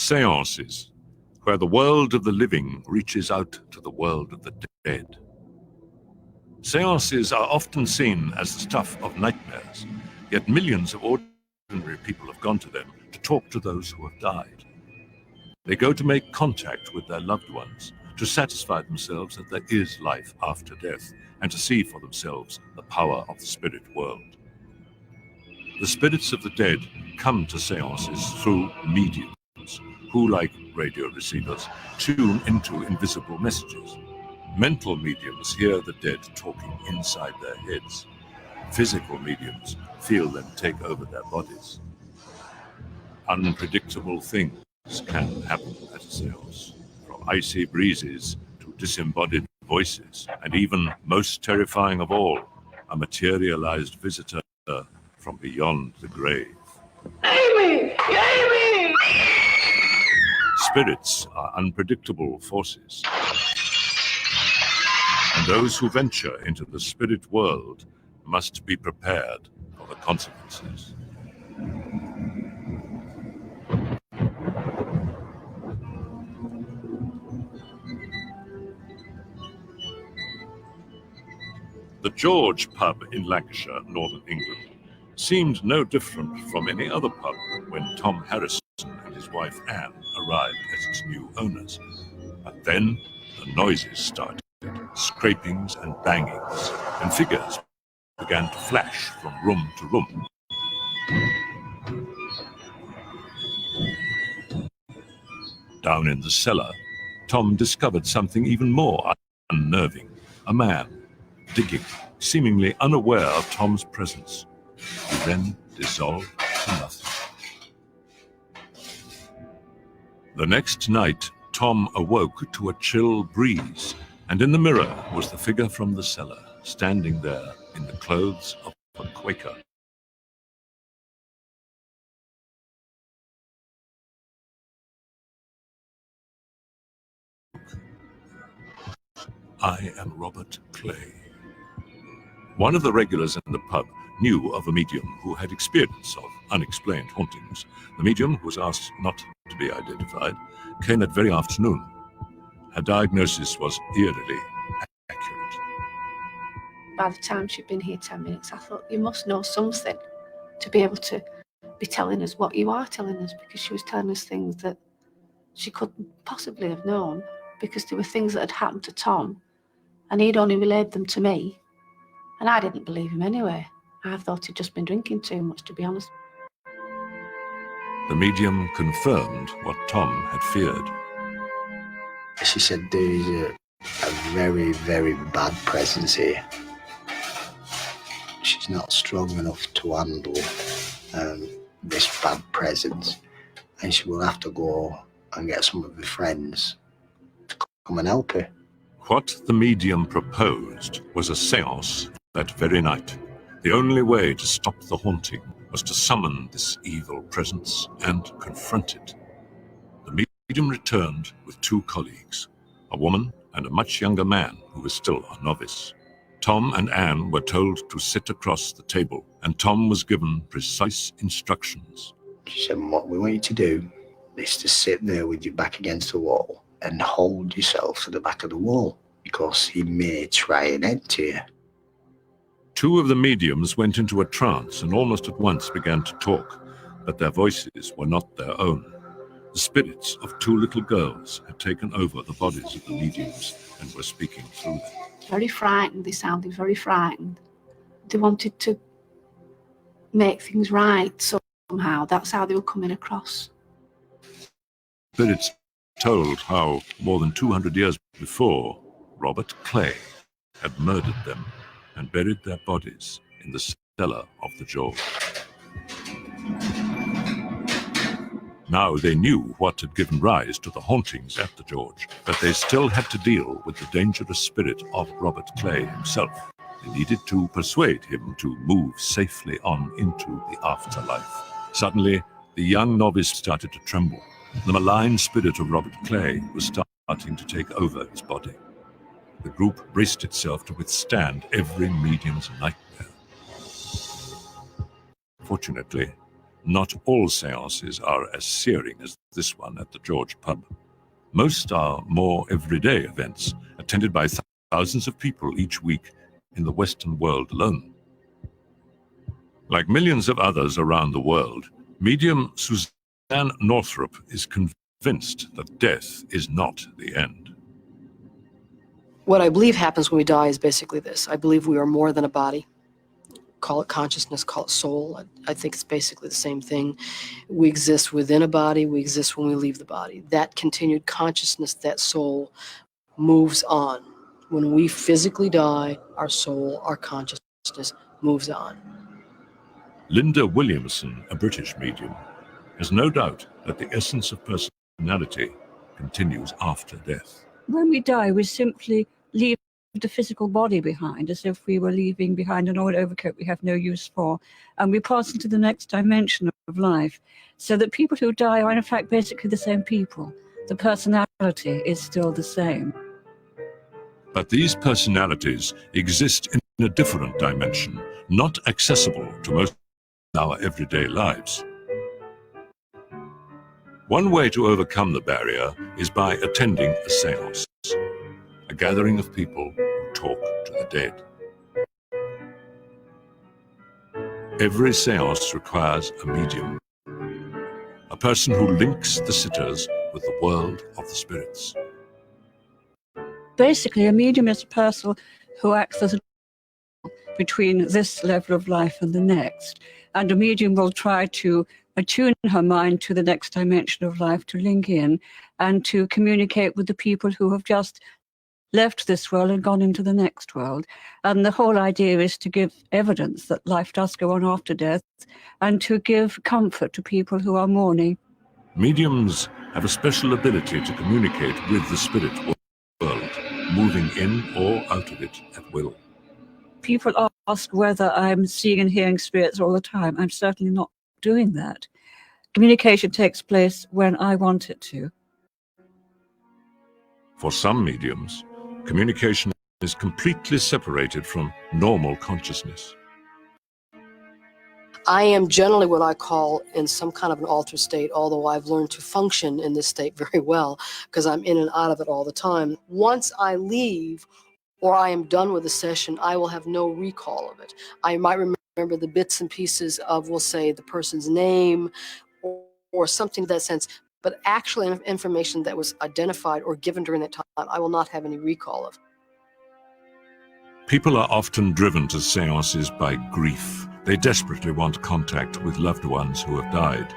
Seances, where the world of the living reaches out to the world of the dead. Seances are often seen as the stuff of nightmares, yet millions of ordinary people have gone to them to talk to those who have died. They go to make contact with their loved ones, to satisfy themselves that there is life after death, and to see for themselves the power of the spirit world. The spirits of the dead come to seances through mediums, who, like radio receivers, tune into invisible messages. Mental mediums hear the dead talking inside their heads. Physical mediums feel them take over their bodies. Unpredictable things can happen at a seance, from icy breezes to disembodied voices, and even, most terrifying of all, a materialized visitor from beyond the grave. Amy! Amy! Spirits are unpredictable forces, and those who venture into the spirit world must be prepared for the consequences. The George pub in Lancashire, northern England, seemed no different from any other pub when Tom Harrison and his wife Anne arrived as its new owners. But then the noises started, scrapings and bangings, and figures began to flash from room to room. Down in the cellar, Tom discovered something even more unnerving. A man digging, seemingly unaware of Tom's presence. He then dissolved to nothing. The next night, Tom awoke to a chill breeze, and in the mirror was the figure from the cellar, standing there in the clothes of a Quaker. I am Robert Clay. One of the regulars in the pub knew of a medium who had experience of unexplained hauntings. The medium, who was asked not to be identified, came that very afternoon. Her diagnosis was eerily accurate. By the time she'd been here 10 minutes, I thought, you must know something to be able to be telling us what you are telling us, because she was telling us things that she couldn't possibly have known, because there were things that had happened to Tom, and he'd only relayed them to me, and I didn't believe him anyway. I thought he'd just been drinking too much, to be honest. The medium confirmed what Tom had feared. She said there is a very, very bad presence here. She's not strong enough to handle this bad presence, and she will have to go and get some of her friends to come and help her. What the medium proposed was a séance that very night. The only way to stop the haunting was to summon this evil presence and confront it. The medium returned with two colleagues, a woman and a much younger man who was still a novice. Tom and Anne were told to sit across the table, and Tom was given precise instructions. She said, what we want you to do is to sit there with your back against the wall and hold yourself to the back of the wall, because he may try and enter you. Two of the mediums went into a trance and almost at once began to talk, but their voices were not their own. The spirits of two little girls had taken over the bodies of the mediums and were speaking through them. Very frightened, they sounded very frightened. They wanted to make things right somehow. That's how they were coming across. Spirits told how, more than 200 years before, Robert Clay had murdered them and buried their bodies in the cellar of the George. Now they knew what had given rise to the hauntings at the George, but they still had to deal with the dangerous spirit of Robert Clay himself. They needed to persuade him to move safely on into the afterlife. Suddenly, the young novice started to tremble. The malign spirit of Robert Clay was starting to take over his body. The group braced itself to withstand every medium's nightmare. Fortunately, not all seances are as searing as this one at the George pub. Most are more everyday events, attended by thousands of people each week in the Western world alone. Like millions of others around the world, medium Suzanne Northrop is convinced that death is not the end. What I believe happens when we die is basically this. I believe we are more than a body. Call it consciousness, call it soul. I think it's basically the same thing. We exist within a body, we exist when we leave the body. That continued consciousness, that soul, moves on. When we physically die, our soul, our consciousness moves on. Linda Williamson, a British medium, has no doubt that the essence of personality continues after death. When we die, we simply leave the physical body behind, as if we were leaving behind an old overcoat we have no use for, and we pass into the next dimension of life, so that people who die are in fact basically the same people. The personality is still the same. But these personalities exist in a different dimension, not accessible to most of our everyday lives. One way to overcome the barrier is by attending a seance, a gathering of people who talk to the dead. Every seance requires a medium, a person who links the sitters with the world of the spirits. Basically, a medium is a person who acts as a between this level of life and the next, and a medium will try to attune her mind to the next dimension of life, to link in and to communicate with the people who have just left this world and gone into the next world. And the whole idea is to give evidence that life does go on after death, and to give comfort to people who are mourning. Mediums have a special ability to communicate with the spirit world, moving in or out of it at will. People ask whether I'm seeing and hearing spirits all the time. I'm certainly not doing that. Communication takes place when I want it to. For some mediums, communication is completely separated from normal consciousness. I am generally what I call in some kind of an altered state, although I've learned to function in this state very well because I'm in and out of it all the time. Once I leave or I am done with the session, I will have no recall of it. I might remember the bits and pieces of, we'll say, the person's name or something in that sense, but actually information that was identified or given during that time, I will not have any recall of. People are often driven to seances by grief. They desperately want contact with loved ones who have died.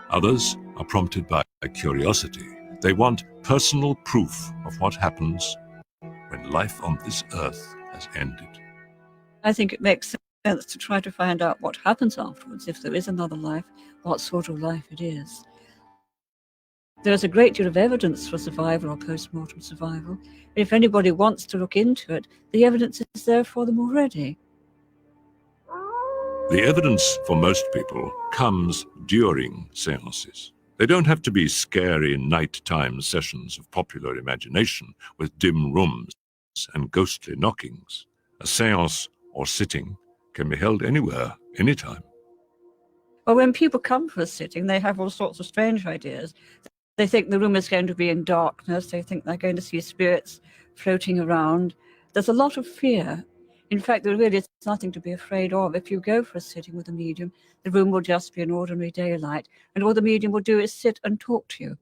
Others are prompted by curiosity. They want personal proof of what happens when life on this earth has ended. I think it makes sense to try to find out what happens afterwards, if there is another life, what sort of life it is. There's a great deal of evidence for survival or post-mortem survival. If anybody wants to look into it, the evidence is there for them already. The evidence for most people comes during seances. They don't have to be scary nighttime sessions of popular imagination with dim rooms and ghostly knockings. A seance or sitting can be held anywhere, anytime. Well, when people come for a sitting, they have all sorts of strange ideas. They think the room is going to be in darkness. They think they're going to see spirits floating around. There's a lot of fear. In fact, there really is nothing to be afraid of. If you go for a sitting with a medium, the room will just be an ordinary daylight, and all the medium will do is sit and talk to you.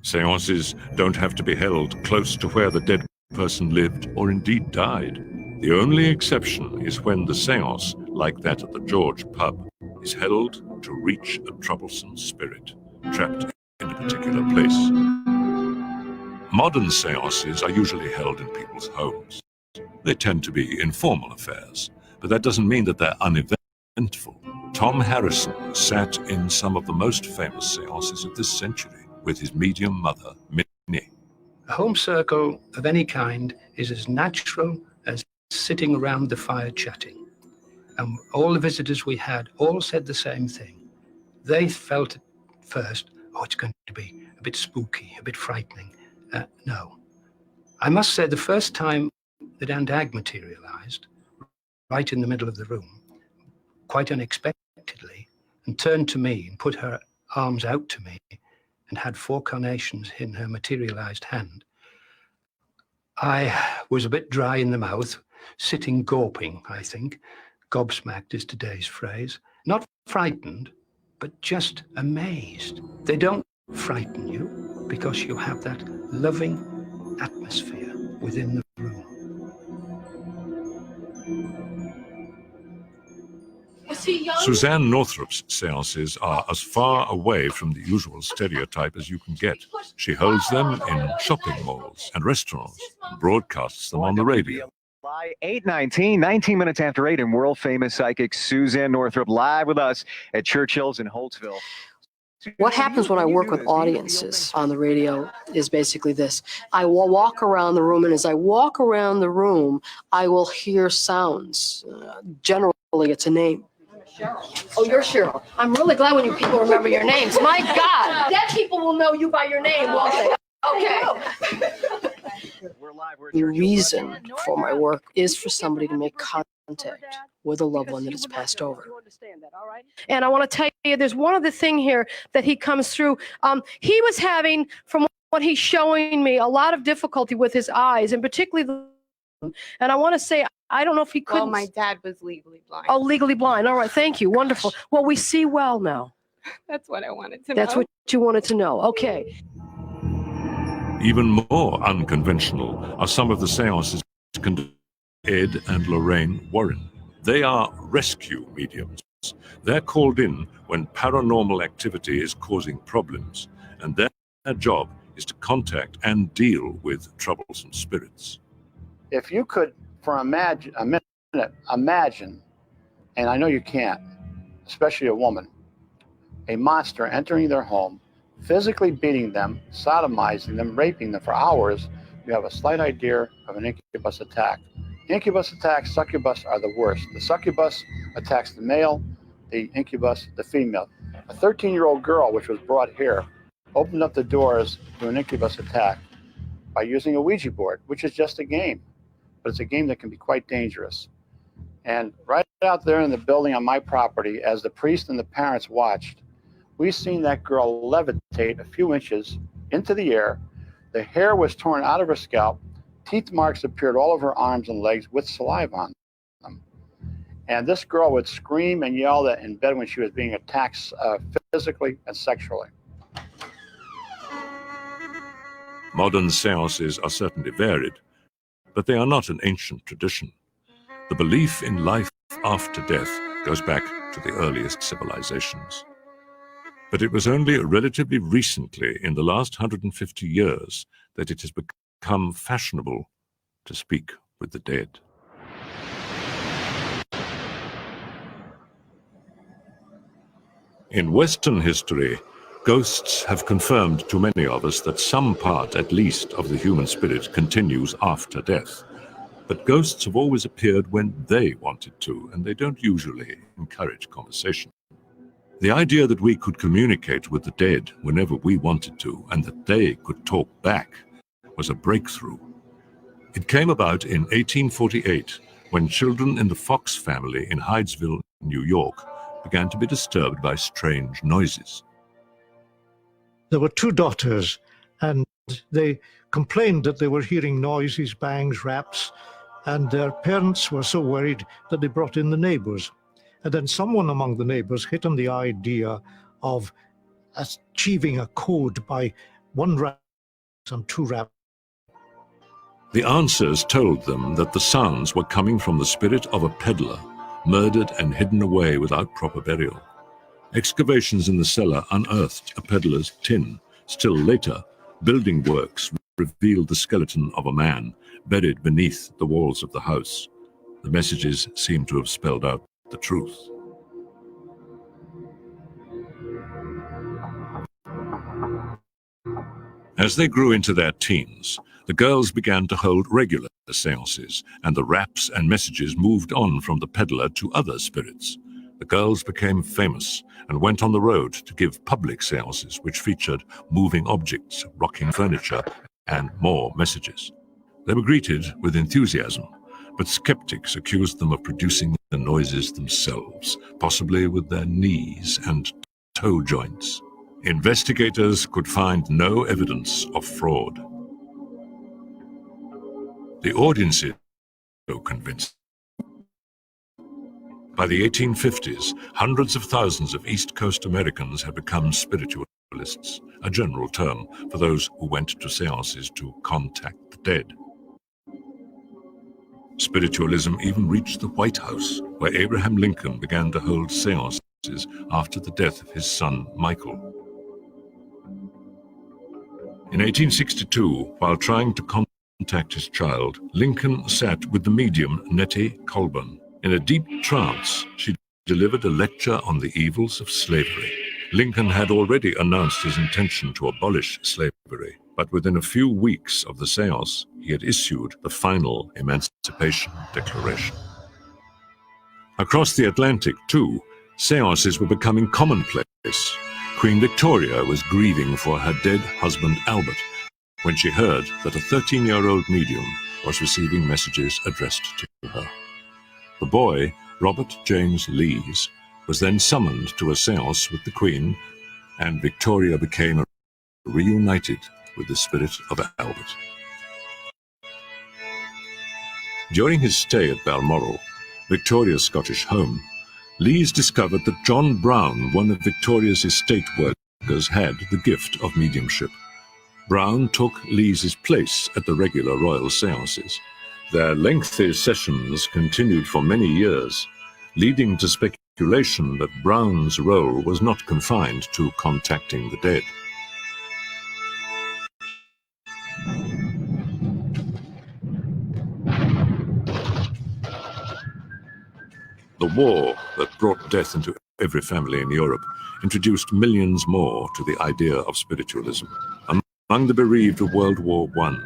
Seances don't have to be held close to where the dead person lived or indeed died. The only exception is when the seance, like that at the George pub, is held to reach a troublesome spirit trapped in a particular place. Modern seances are usually held in people's homes. They tend to be informal affairs, but that doesn't mean that they're uneventful. Tom Harrison sat in some of the most famous seances of this century with his medium mother, Minnie. A home circle of any kind is as natural as sitting around the fire chatting. And all the visitors we had all said the same thing. They felt at first, oh, it's going to be a bit spooky, a bit frightening. No. I must say the first time that Andag materialized, right in the middle of the room, quite unexpectedly, and turned to me and put her arms out to me and had 4 carnations in her materialized hand. I was a bit dry in the mouth, sitting gawping, I think. Gobsmacked is today's phrase. Not frightened, but just amazed. They don't frighten you because you have that loving atmosphere within the room. Suzanne Northrup's seances are as far away from the usual stereotype as you can get. She holds them in shopping malls and restaurants and broadcasts them on the radio. 8:19, 19 minutes after 8, and world-famous psychic Suzanne Northrup live with us at Churchill's in Holtsville. What happens when I work with audiences on the radio is basically this. I will walk around the room, and as I walk around the room, I will hear sounds. Generally, it's a name. Oh, you're Cheryl. I'm really glad when you people remember your names. My God, dead people will know you by your name, won't they? Okay. The reason for my work is for somebody to make contact with a loved one that has passed over. And I want to tell you, there's one other thing here that he comes through. He was having, from what he's showing me, a lot of difficulty with his eyes, and particularly and I want to say, I don't know if he could. Well, my dad was legally blind. Oh, legally blind. All right, thank you. Wonderful. Well, we see well now. That's what I wanted to know. That's what you wanted to know. Okay. Even more unconventional are some of the seances conducted by Ed and Lorraine Warren. They are rescue mediums. They're called in when paranormal activity is causing problems, and their job is to contact and deal with troublesome spirits. If you could, for a minute, imagine, and I know you can't, especially a woman, a monster entering their home, physically beating them, sodomizing them, raping them for hours, you have a slight idea of an incubus attack. Incubus attacks, succubus are the worst. The succubus attacks the male, the incubus the female. A 13-year-old girl, which was brought here, opened up the doors to an incubus attack by using a Ouija board, which is just a game, but it's a game that can be quite dangerous. And right out there in the building on my property, as the priest and the parents watched, we seen that girl levitate a few inches into the air. The hair was torn out of her scalp. Teeth marks appeared all over her arms and legs with saliva on them. And this girl would scream and yell in bed when she was being attacked physically and sexually. Modern seances are certainly varied, but they are not an ancient tradition. The belief in life after death goes back to the earliest civilizations. But it was only relatively recently, in the last 150 years, that it has become fashionable to speak with the dead. In Western history, ghosts have confirmed to many of us that some part, at least, of the human spirit continues after death. But ghosts have always appeared when they wanted to, and they don't usually encourage conversation. The idea that we could communicate with the dead whenever we wanted to, and that they could talk back, was a breakthrough. It came about in 1848, when children in the Fox family in Hydesville, New York, began to be disturbed by strange noises. There were 2 daughters, and they complained that they were hearing noises, bangs, raps, and their parents were so worried that they brought in the neighbors. And then someone among the neighbors hit on the idea of achieving a code by 1 rap and 2 rap. The answers told them that the sounds were coming from the spirit of a peddler, murdered and hidden away without proper burial. Excavations in the cellar unearthed a peddler's tin. Still later, building works revealed the skeleton of a man buried beneath the walls of the house. The messages seemed to have spelled out the truth. As they grew into their teens, the girls began to hold regular seances, and the raps and messages moved on from the peddler to other spirits. The girls became famous and went on the road to give public seances which featured moving objects, rocking furniture, and more messages. They were greeted with enthusiasm, but skeptics accused them of producing the noises themselves, possibly with their knees and toe joints. Investigators could find no evidence of fraud. The audiences were so convinced. By the 1850s, hundreds of thousands of East Coast Americans had become spiritualists, a general term for those who went to seances to contact the dead. Spiritualism even reached the White House, where Abraham Lincoln began to hold seances after the death of his son, Michael. In 1862, while trying to contact his child, Lincoln sat with the medium Nettie Colburn. In a deep trance, she delivered a lecture on the evils of slavery. Lincoln had already announced his intention to abolish slavery, but within a few weeks of the seance, he had issued the final Emancipation Declaration. Across the Atlantic, too, seances were becoming commonplace. Queen Victoria was grieving for her dead husband Albert when she heard that a 13-year-old medium was receiving messages addressed to her. The boy, Robert James Lees, was then summoned to a seance with the Queen, and Victoria became reunited with the spirit of Albert. During his stay at Balmoral, Victoria's Scottish home, Lees discovered that John Brown, one of Victoria's estate workers, had the gift of mediumship. Brown took Lees's place at the regular royal seances. Their lengthy sessions continued for many years, leading to speculation that Brown's role was not confined to contacting the dead. The war that brought death into every family in Europe introduced millions more to the idea of spiritualism. Among the bereaved of World War I,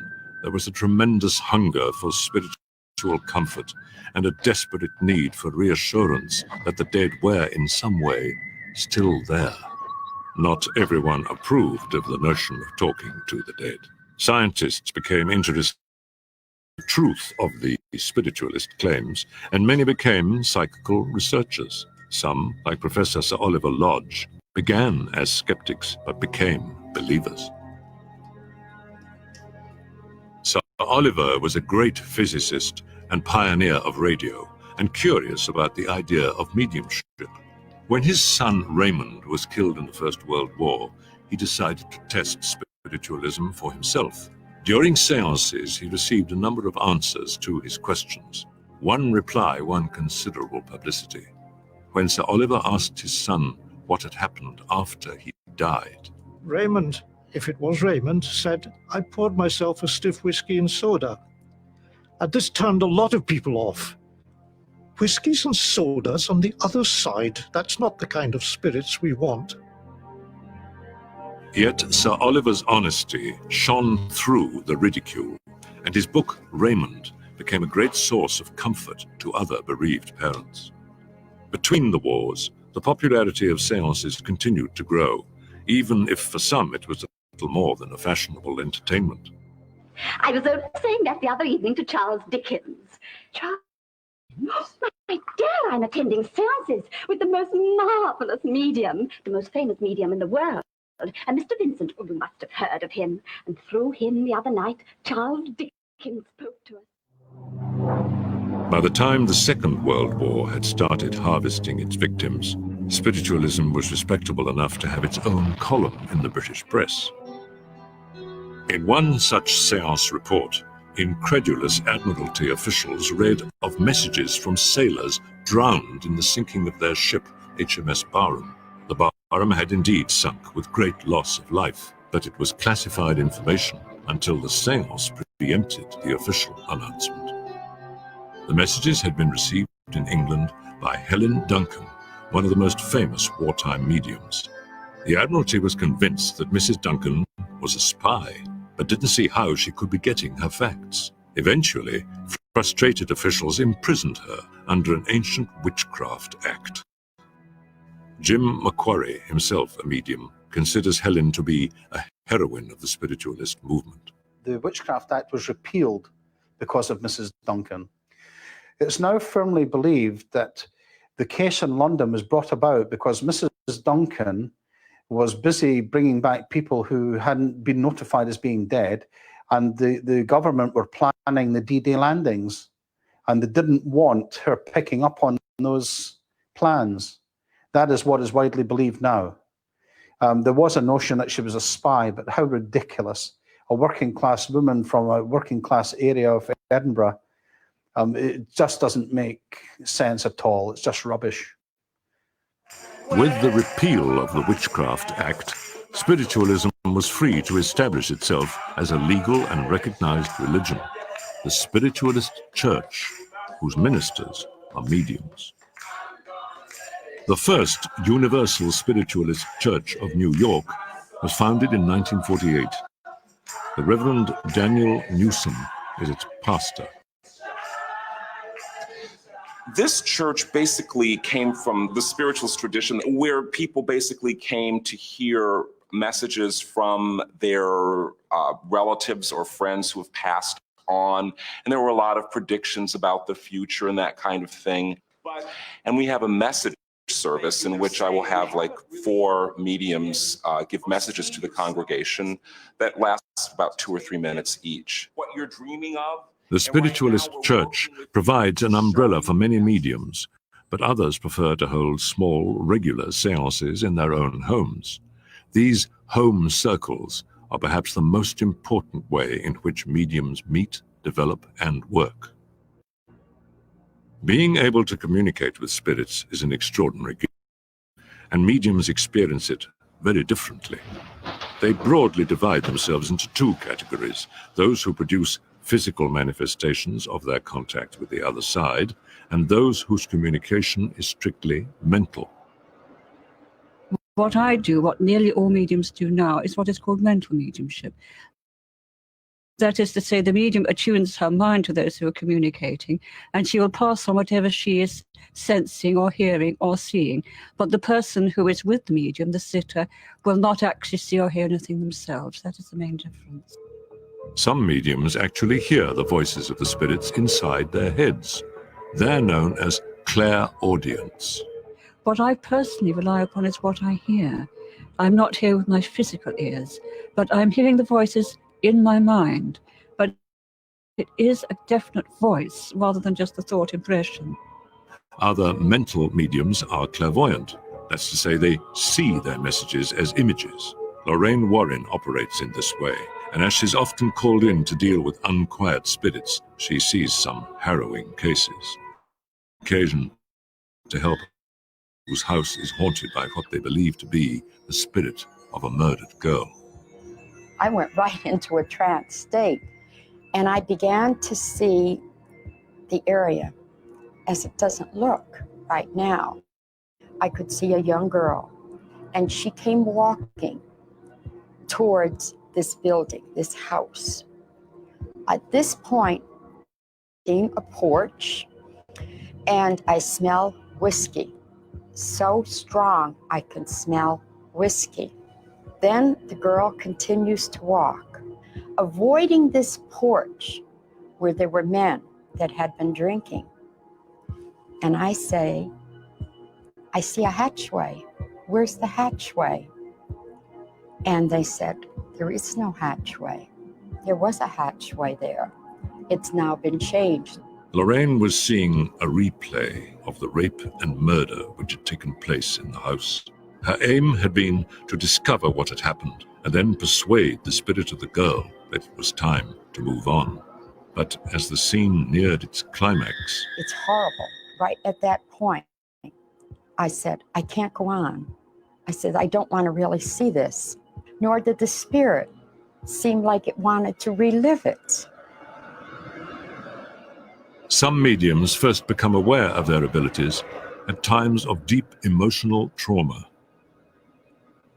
there was a tremendous hunger for spiritual comfort and a desperate need for reassurance that the dead were, in some way, still there. Not everyone approved of the notion of talking to the dead. Scientists became interested in the truth of the spiritualist claims, and many became psychical researchers. Some, like Professor Sir Oliver Lodge, began as skeptics but became believers. Sir Oliver was a great physicist and pioneer of radio, and curious about the idea of mediumship. When his son Raymond was killed in the First World War, he decided to test spiritualism for himself. During seances, he received a number of answers to his questions. One reply won considerable publicity. When Sir Oliver asked his son what had happened after he died, Raymond, if it was Raymond, said, "I poured myself a stiff whiskey and soda." And this turned a lot of people off. Whiskies and sodas on the other side, that's not the kind of spirits we want. Yet Sir Oliver's honesty shone through the ridicule, and his book, Raymond, became a great source of comfort to other bereaved parents. Between the wars, the popularity of seances continued to grow, even if for some it was a little more than a fashionable entertainment. I was only saying that the other evening to Charles Dickens. Charles? My dear, I'm attending seances with the most marvelous medium, the most famous medium in the world. And Mr. Vincent, oh, you must have heard of him. And through him the other night, Charles Dickens spoke to us. By the time the Second World War had started harvesting its victims, spiritualism was respectable enough to have its own column in the British press. In one such seance report, incredulous Admiralty officials read of messages from sailors drowned in the sinking of their ship, HMS Barham. The Barham had indeed sunk with great loss of life, but it was classified information until the seance preempted the official announcement. The messages had been received in England by Helen Duncan, one of the most famous wartime mediums. The Admiralty was convinced that Mrs. Duncan was a spy, but didn't see how she could be getting her facts. Eventually, frustrated officials imprisoned her under an ancient witchcraft act. Jim Macquarie, himself a medium, considers Helen to be a heroine of the spiritualist movement. The Witchcraft Act was repealed because of Mrs. Duncan. It's now firmly believed that the case in London was brought about because Mrs. Duncan was busy bringing back people who hadn't been notified as being dead, and the government were planning the D-Day landings, and they didn't want her picking up on those plans. That is what is widely believed now. There was a notion that she was a spy, but how ridiculous. A working class woman from a working class area of Edinburgh. It just doesn't make sense at all. It's just rubbish. With the repeal of the Witchcraft Act, spiritualism was free to establish itself as a legal and recognized religion, the Spiritualist Church, whose ministers are mediums. The first Universal Spiritualist Church of New York was founded in 1948. The Reverend Daniel Newsom is its pastor. This church basically came from the spiritualist tradition where people basically came to hear messages from their relatives or friends who have passed on. And there were a lot of predictions about the future and that kind of thing. And we have a message service in which I will have like 4 mediums give messages to the congregation that lasts about 2 or 3 minutes each. What you're dreaming of. The Spiritualist Church provides an umbrella for many mediums, but others prefer to hold small, regular seances in their own homes. These home circles are perhaps the most important way in which mediums meet, develop, and work. Being able to communicate with spirits is an extraordinary gift, and mediums experience it very differently. They broadly divide themselves into 2 categories: those who produce physical manifestations of their contact with the other side, and those whose communication is strictly mental. What I do, what nearly all mediums do now, is what is called mental mediumship. That is to say, the medium attunes her mind to those who are communicating, and she will pass on whatever she is sensing or hearing or seeing. But the person who is with the medium, the sitter, will not actually see or hear anything themselves. That is the main difference. Some mediums actually hear the voices of the spirits inside their heads. They're known as clairaudience. What I personally rely upon is what I hear. I'm not here with my physical ears, but I'm hearing the voices in my mind. But it is a definite voice rather than just a thought impression. Other mental mediums are clairvoyant. That's to say, they see their messages as images. Lorraine Warren operates in this way, and as she's often called in to deal with unquiet spirits, she sees some harrowing cases. Occasion to help whose house is haunted by what they believe to be the spirit of a murdered girl. I went right into a trance state, and I began to see the area as it doesn't look right now. I could see a young girl, and she came walking towards this building, this house. At this point, seeing a porch, and I smell whiskey. So strong, I can smell whiskey. Then the girl continues to walk, avoiding this porch where there were men that had been drinking. And I say, I see a hatchway. Where's the hatchway? And they said, there is no hatchway. There was a hatchway there. It's now been changed. Lorraine was seeing a replay of the rape and murder which had taken place in the house. Her aim had been to discover what had happened and then persuade the spirit of the girl that it was time to move on. But as the scene neared its climax... It's horrible. Right at that point, I said, I can't go on. I said, I don't want to really see this. Nor did the spirit seem like it wanted to relive it. Some mediums first become aware of their abilities at times of deep emotional trauma.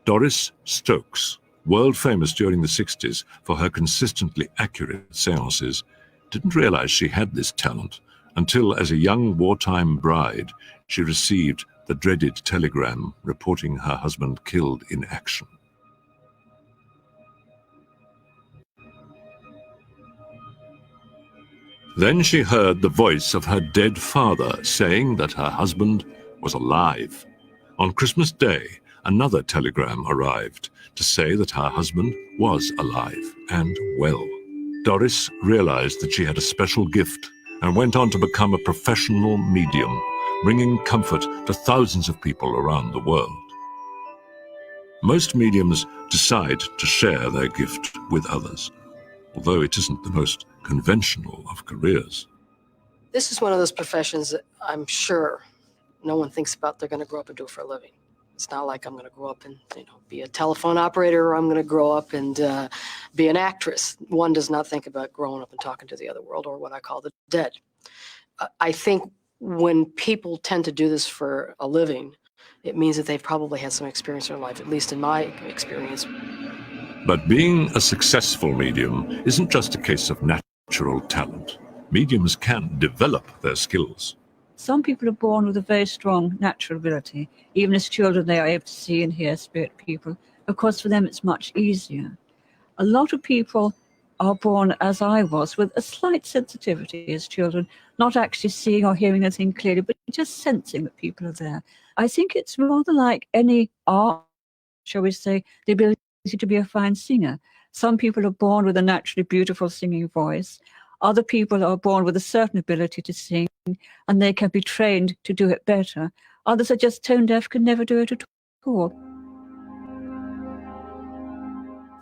Doris Stokes, world famous during the 60s for her consistently accurate seances, didn't realize she had this talent until, as a young wartime bride, she received the dreaded telegram reporting her husband killed in action. Then she heard the voice of her dead father saying that her husband was alive. On Christmas Day, another telegram arrived to say that her husband was alive and well. Doris realized that she had a special gift and went on to become a professional medium, bringing comfort to thousands of people around the world. Most mediums decide to share their gift with others, although it isn't the most conventional of careers. This is one of those professions that I'm sure no one thinks about they're going to grow up and do for a living. It's not like I'm going to grow up and be a telephone operator, or I'm going to grow up and be an actress. One does not think about growing up and talking to the other world, or what I call the dead. I think when people tend to do this for a living, it means that they've probably had some experience in their life, at least in my experience. But being a successful medium isn't just a case of natural talent. Mediums can develop their skills. Some people are born with a very strong natural ability. Even as children, they are able to see and hear spirit people. Of course, for them, it's much easier. A lot of people are born, as I was, with a slight sensitivity as children, not actually seeing or hearing anything clearly, but just sensing that people are there. I think it's rather like any art, shall we say, the ability to be a fine singer. Some people are born with a naturally beautiful singing voice. Other people are born with a certain ability to sing, and they can be trained to do it better. Others are just tone deaf, can never do it at all.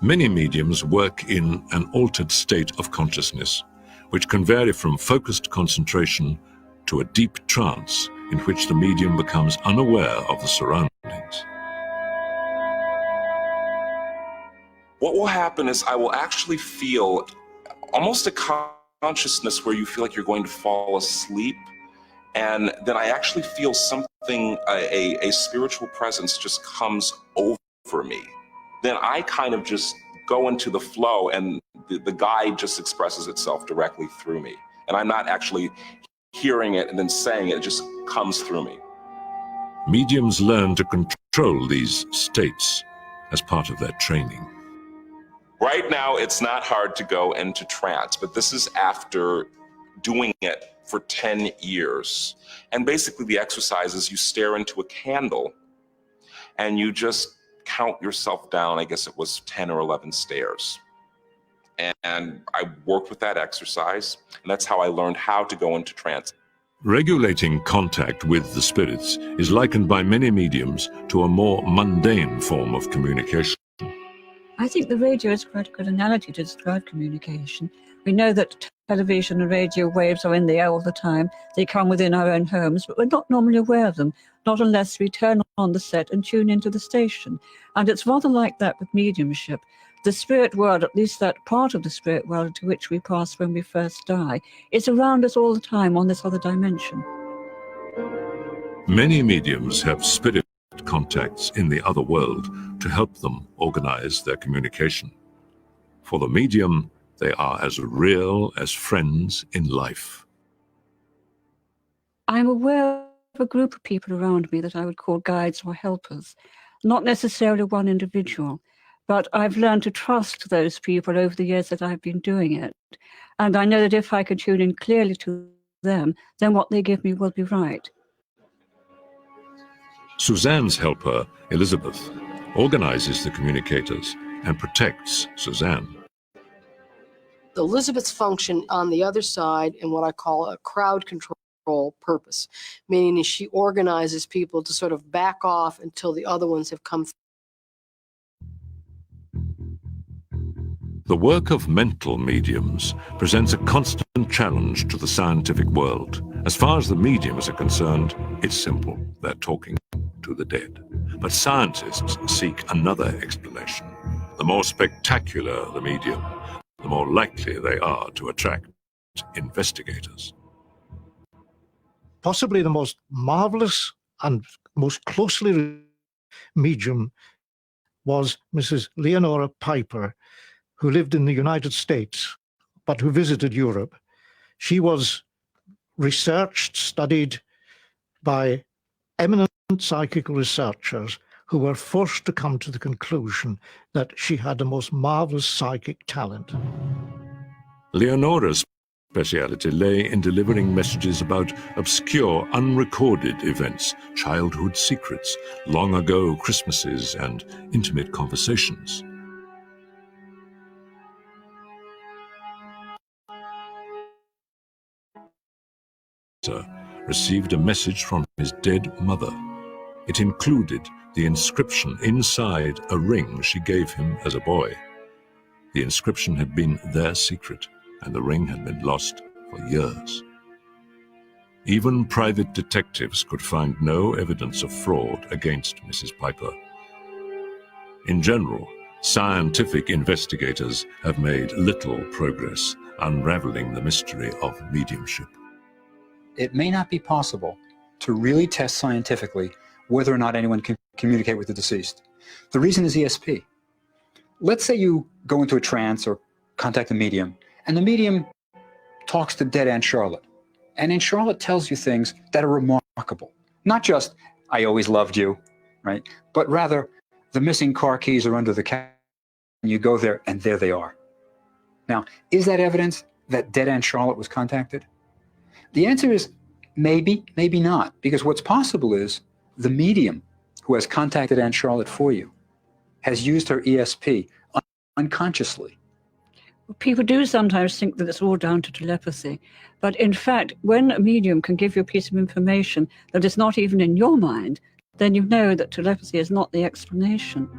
Many mediums work in an altered state of consciousness, which can vary from focused concentration to a deep trance in which the medium becomes unaware of the surroundings. What will happen is I will actually feel almost a consciousness where you feel like you're going to fall asleep, and then I actually feel something, a spiritual presence just comes over me. Then I kind of just go into the flow, and the guide just expresses itself directly through me. And I'm not actually hearing it and then saying it, it just comes through me. Mediums learn to control these states as part of their training. Right now, it's not hard to go into trance, but this is after doing it for 10 years. And basically the exercise is you stare into a candle and you just count yourself down. I guess it was 10 or 11 stairs. And I worked with that exercise, and that's how I learned how to go into trance. Regulating contact with the spirits is likened by many mediums to a more mundane form of communication. I think the radio is quite a good analogy to describe communication. We know that television and radio waves are in the air all the time. They come within our own homes, but we're not normally aware of them, not unless we turn on the set and tune into the station. And it's rather like that with mediumship. The spirit world, at least that part of the spirit world to which we pass when we first die, is around us all the time on this other dimension. Many mediums have spirit contacts in the other world to help them organize their communication. For the medium, they are as real as friends in life. I'm aware of a group of people around me that I would call guides or helpers, not necessarily one individual, but I've learned to trust those people over the years that I've been doing it. And I know that if I can tune in clearly to them, then what they give me will be right. Suzanne's helper, Elizabeth, organizes the communicators and protects Suzanne. Elizabeth's function on the other side in what I call a crowd control purpose, meaning she organizes people to sort of back off until the other ones have come. The work of mental mediums presents a constant challenge to the scientific world. As far as the mediums are concerned, it's simple. They're talking to the dead. But scientists seek another explanation. The more spectacular the medium, the more likely they are to attract investigators. Possibly the most marvelous and most closely medium was Mrs. Leonora Piper, who lived in the United States, but who visited Europe. She was researched, studied by eminent psychical researchers who were forced to come to the conclusion that she had the most marvelous psychic talent. Leonora's speciality lay in delivering messages about obscure, unrecorded events, childhood secrets, long ago Christmases, and intimate conversations. Received a message from his dead mother. It included the inscription inside a ring she gave him as a boy. The inscription had been their secret, and the ring had been lost for years. Even private detectives could find no evidence of fraud against Mrs. Piper. In general, scientific investigators have made little progress unraveling the mystery of mediumship. It may not be possible to really test scientifically whether or not anyone can communicate with the deceased. The reason is ESP. Let's say you go into a trance or contact a medium, and the medium talks to dead Aunt Charlotte. And Aunt Charlotte tells you things that are remarkable. Not just, I always loved you, right? But rather, the missing car keys are under the couch, and you go there, and there they are. Now, is that evidence that dead Aunt Charlotte was contacted? The answer is maybe, maybe not, because what's possible is the medium who has contacted Aunt Charlotte for you has used her ESP unconsciously. People do sometimes think that it's all down to telepathy, but in fact, when a medium can give you a piece of information that is not even in your mind, then you know that telepathy is not the explanation.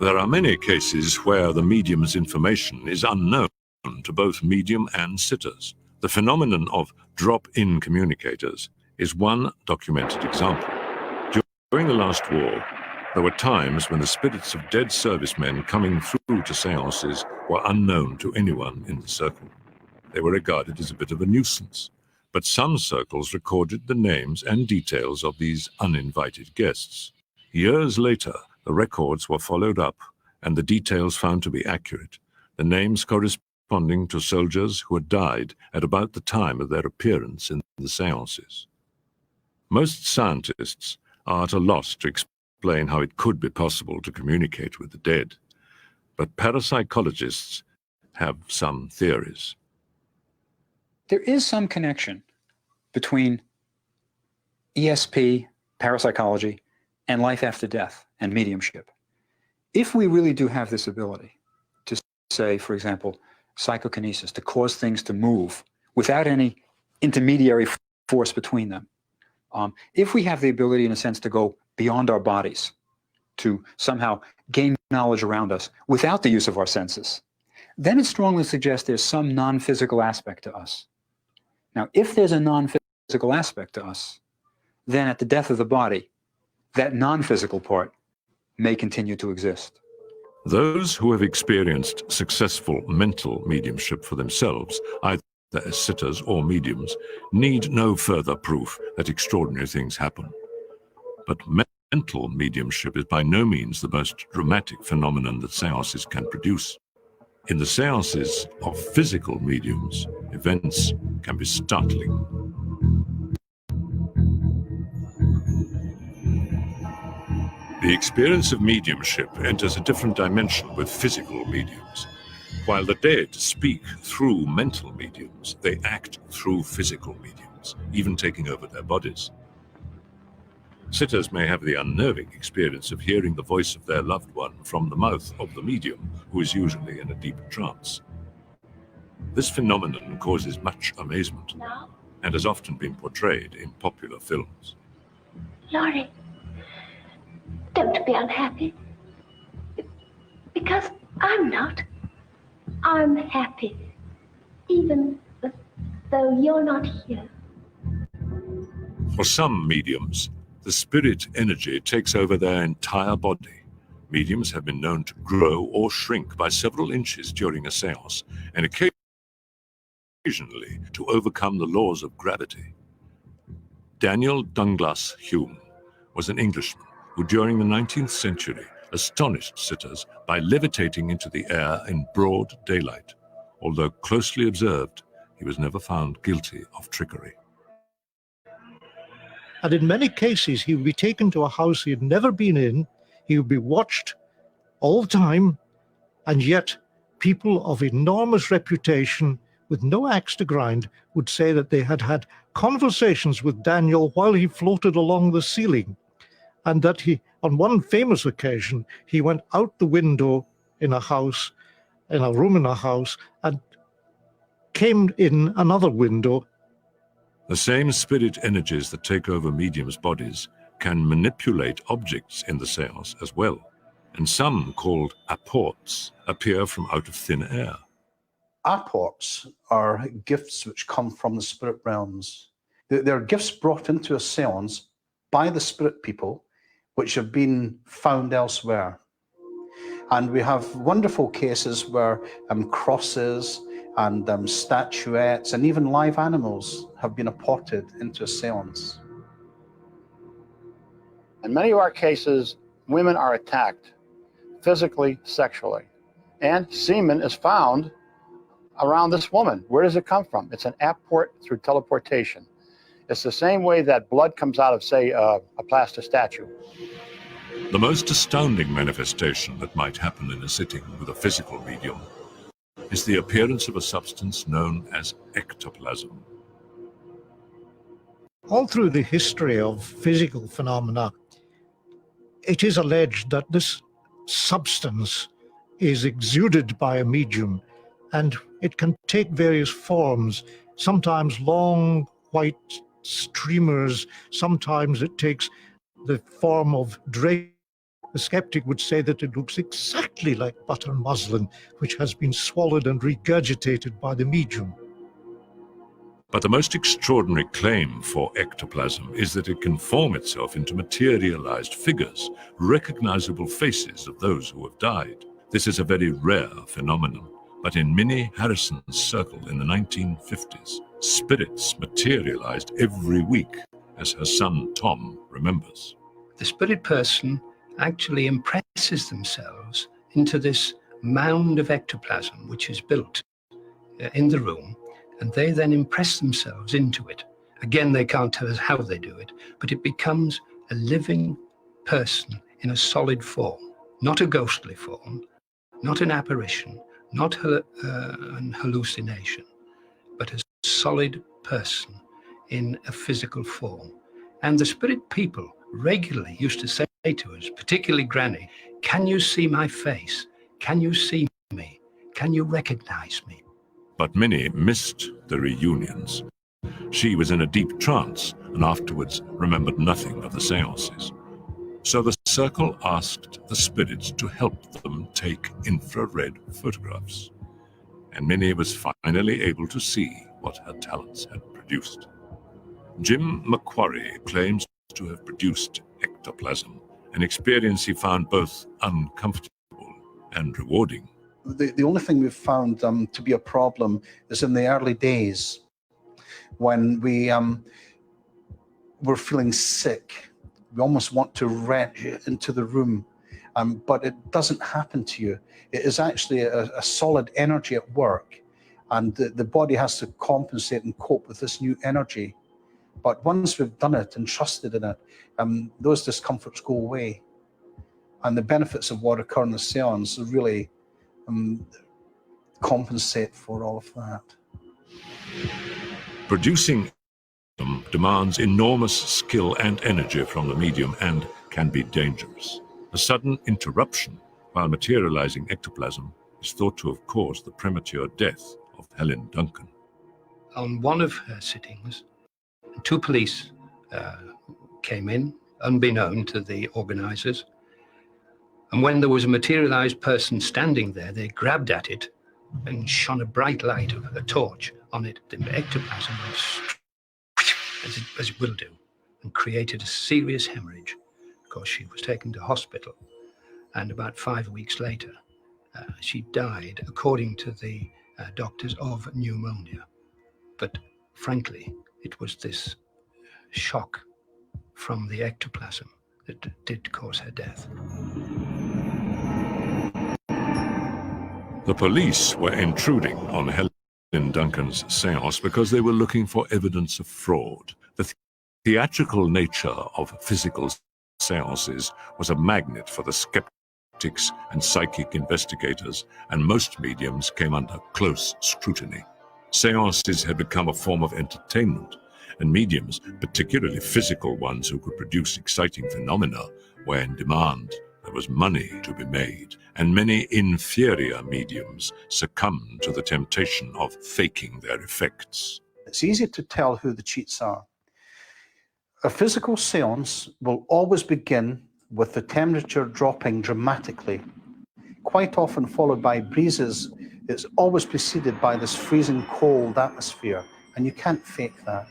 There are many cases where the medium's information is unknown to both medium and sitters. The phenomenon of drop-in communicators is one documented example. During the last war, there were times when the spirits of dead servicemen coming through to seances were unknown to anyone in the circle. They were regarded as a bit of a nuisance, but some circles recorded the names and details of these uninvited guests. Years later, the records were followed up and the details found to be accurate, the names corresponding to soldiers who had died at about the time of their appearance in the seances. Most scientists are at a loss to explain how it could be possible to communicate with the dead, but parapsychologists have some theories. There is some connection between ESP, parapsychology, and life after death and mediumship. If we really do have this ability to say, for example, psychokinesis, to cause things to move without any intermediary force between them, if we have the ability, in a sense, to go beyond our bodies, to somehow gain knowledge around us without the use of our senses, then it strongly suggests there's some non-physical aspect to us. Now, if there's a non-physical aspect to us, then at the death of the body, that non-physical part may continue to exist. Those who have experienced successful mental mediumship for themselves, either as sitters or mediums, need no further proof that extraordinary things happen. But mental mediumship is by no means the most dramatic phenomenon that seances can produce. In the seances of physical mediums, events can be startling. The experience of mediumship enters a different dimension with physical mediums. While the dead speak through mental mediums, they act through physical mediums, even taking over their bodies. Sitters may have the unnerving experience of hearing the voice of their loved one from the mouth of the medium, who is usually in a deep trance. This phenomenon causes much amazement and has often been portrayed in popular films. Laurie, don't be unhappy. Because I'm not. I'm happy, even though you're not here. For some mediums, the spirit energy takes over their entire body. Mediums have been known to grow or shrink by several inches during a seance, and occasionally to overcome the laws of gravity. Daniel Douglas Hume was an Englishman who, during the 19th century, astonished sitters by levitating into the air in broad daylight. Although closely observed, he was never found guilty of trickery. And in many cases, he would be taken to a house he had never been in. He would be watched all the time, and yet people of enormous reputation with no axe to grind, would say that they had had conversations with Daniel while he floated along the ceiling, and that on one famous occasion, he went out the window in a room in a house, and came in another window. The same spirit energies that take over mediums' bodies can manipulate objects in the seance as well, and some, called apports, appear from out of thin air. Apports are gifts which come from the spirit realms. They're gifts brought into a seance by the spirit people which have been found elsewhere. And we have wonderful cases where crosses and statuettes and even live animals have been apported into a seance. In many of our cases, women are attacked physically, sexually, and semen is found around this woman. Where does it come from? It's an apport through teleportation. It's the same way that blood comes out of, say, a plaster statue. The most astounding manifestation that might happen in a sitting with a physical medium is the appearance of a substance known as ectoplasm. All through the history of physical phenomena, it is alleged that this substance is exuded by a medium, and it can take various forms, sometimes long white streamers, sometimes it takes the form of drape. The skeptic would say that it looks exactly like butter muslin, which has been swallowed and regurgitated by the medium. But the most extraordinary claim for ectoplasm is that it can form itself into materialized figures, recognizable faces of those who have died. This is a very rare phenomenon, but in Minnie Harrison's circle in the 1950s, spirits materialized every week, as her son Tom remembers. The spirit person actually impresses themselves into this mound of ectoplasm which is built in the room, and they then impress themselves into it. Again, they can't tell us how they do it, but it becomes a living person in a solid form, not a ghostly form, not an apparition, not an hallucination, but a solid person in a physical form. And the spirit people regularly used to say to us, particularly Granny, "Can you see my face? Can you see me? Can you recognize me?" But Minnie missed the reunions. She was in a deep trance and afterwards remembered nothing of the seances. So the circle asked the spirits to help them take infrared photographs. And Minnie was finally able to see what her talents had produced. Jim McQuarrie claims to have produced ectoplasm, an experience he found both uncomfortable and rewarding. The only thing we've found to be a problem is in the early days when we were feeling sick. We almost want to retch into the room, but it doesn't happen to you. It is actually a solid energy at work, and the body has to compensate and cope with this new energy. But once we've done it and trusted in it, those discomforts go away. And the benefits of what occur in the seance really compensate for all of that. Producing demands enormous skill and energy from the medium and can be dangerous. A sudden interruption while materializing ectoplasm is thought to have caused the premature death of Helen Duncan. On one of her sittings, 2 police came in, unbeknown to the organizers. And when there was a materialized person standing there, they grabbed at it and shone a bright light of a torch on it. The ectoplasm went, as it will do, and created a serious hemorrhage. Of course, she was taken to hospital. And about 5 weeks later, she died, according to the doctors, of pneumonia. But frankly, it was this shock from the ectoplasm that did cause her death. The police were intruding on Helen Duncan's seance because they were looking for evidence of fraud. The theatrical nature of physical seances was a magnet for the skeptics and psychic investigators, and most mediums came under close scrutiny. Seances had become a form of entertainment, and mediums, particularly physical ones who could produce exciting phenomena, were in demand. There was money to be made, and many inferior mediums succumbed to the temptation of faking their effects. It's easy to tell who the cheats are. A physical seance will always begin with the temperature dropping dramatically, quite often followed by breezes. It's always preceded by this freezing cold atmosphere, and you can't fake that.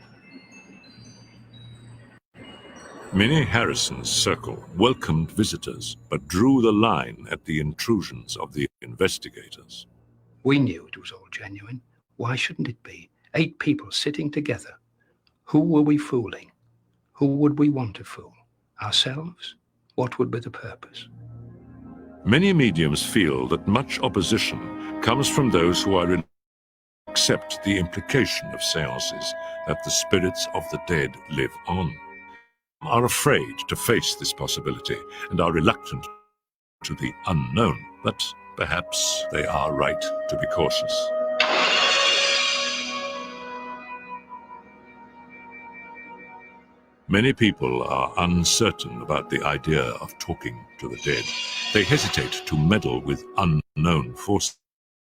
Minnie Harrison's circle welcomed visitors, but drew the line at the intrusions of the investigators. We knew it was all genuine. Why shouldn't it be? 8 people sitting together. Who were we fooling? Who would we want to fool? Ourselves? What would be the purpose? Many mediums feel that much opposition comes from those who are in accept the implication of seances that the spirits of the dead live on, are afraid to face this possibility and are reluctant to the unknown, but perhaps they are right to be cautious. Many people are uncertain about the idea of talking to the dead. They hesitate to meddle with unknown forces.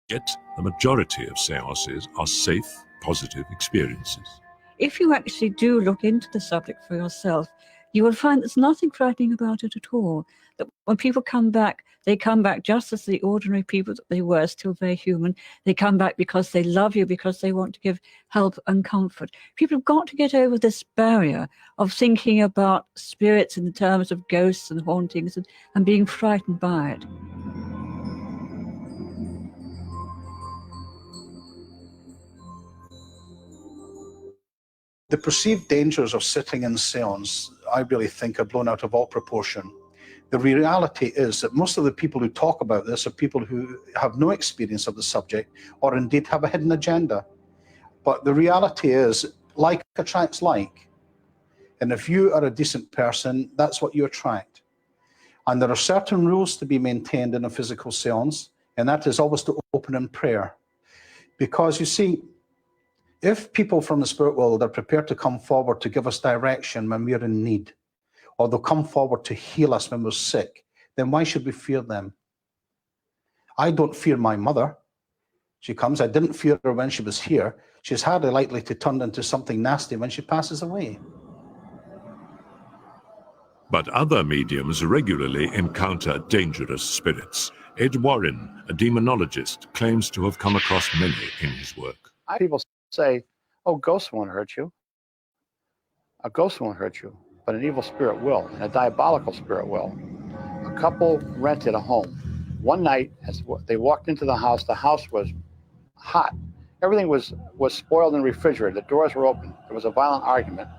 Yet, the majority of seances are safe, positive experiences. If you actually do look into the subject for yourself, you will find there's nothing frightening about it at all. That when people come back, they come back just as the ordinary people that they were, still very human. They come back because they love you, because they want to give help and comfort. People have got to get over this barrier of thinking about spirits in terms of ghosts and hauntings and being frightened by it. The perceived dangers of sitting in seance, I really think, are blown out of all proportion. The reality is that most of the people who talk about this are people who have no experience of the subject or indeed have a hidden agenda. But the reality is, like attracts like. And if you are a decent person, that's what you attract. And there are certain rules to be maintained in a physical seance, and that is always to open in prayer. Because you see, if people from the spirit world are prepared to come forward to give us direction when we're in need, or they'll come forward to heal us when we're sick, then why should we fear them? I don't fear my mother. She comes. I didn't fear her when she was here. She's hardly likely to turn into something nasty when she passes away. But other mediums regularly encounter dangerous spirits. Ed Warren, a demonologist, claims to have come across many in his work. People say, oh, ghosts won't hurt you. A ghost won't hurt you, but an evil spirit will, and a diabolical spirit will. A couple rented a home. One night, as they walked into the house was hot. Everything was spoiled and refrigerated. The doors were open. There was a violent argument.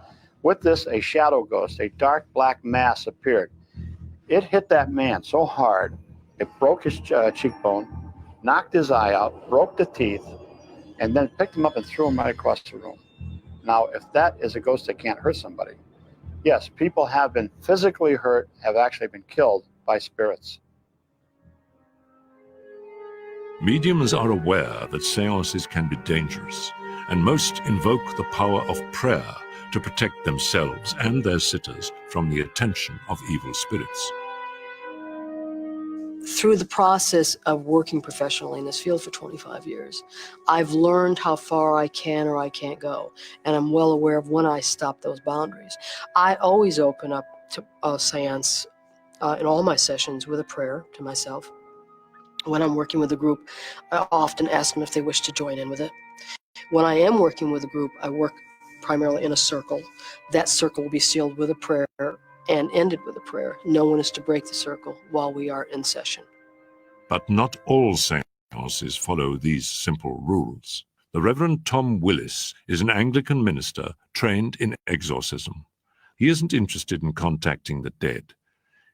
With this, a shadow ghost, a dark black mass appeared. It hit that man so hard, it broke his cheekbone, knocked his eye out, broke the teeth, and then picked him up and threw him right across the room. Now, if that is a ghost that can't hurt somebody, yes, people have been physically hurt, have actually been killed by spirits. Mediums are aware that seances can be dangerous, and most invoke the power of prayer to protect themselves and their sitters from the attention of evil spirits. Through the process of working professionally in this field for 25 years, I've learned how far I can or I can't go, and I'm well aware of when I stop those boundaries. I always open up to a seance in all my sessions with a prayer to myself. When I'm working with a group, I often ask them if they wish to join in with it. When I am working with a group, I work primarily in a circle. That circle will be sealed with a prayer and ended with a prayer. No one is to break the circle while we are in session. But not all seances follow these simple rules. The Reverend Tom Willis is an Anglican minister trained in exorcism. He isn't interested in contacting the dead.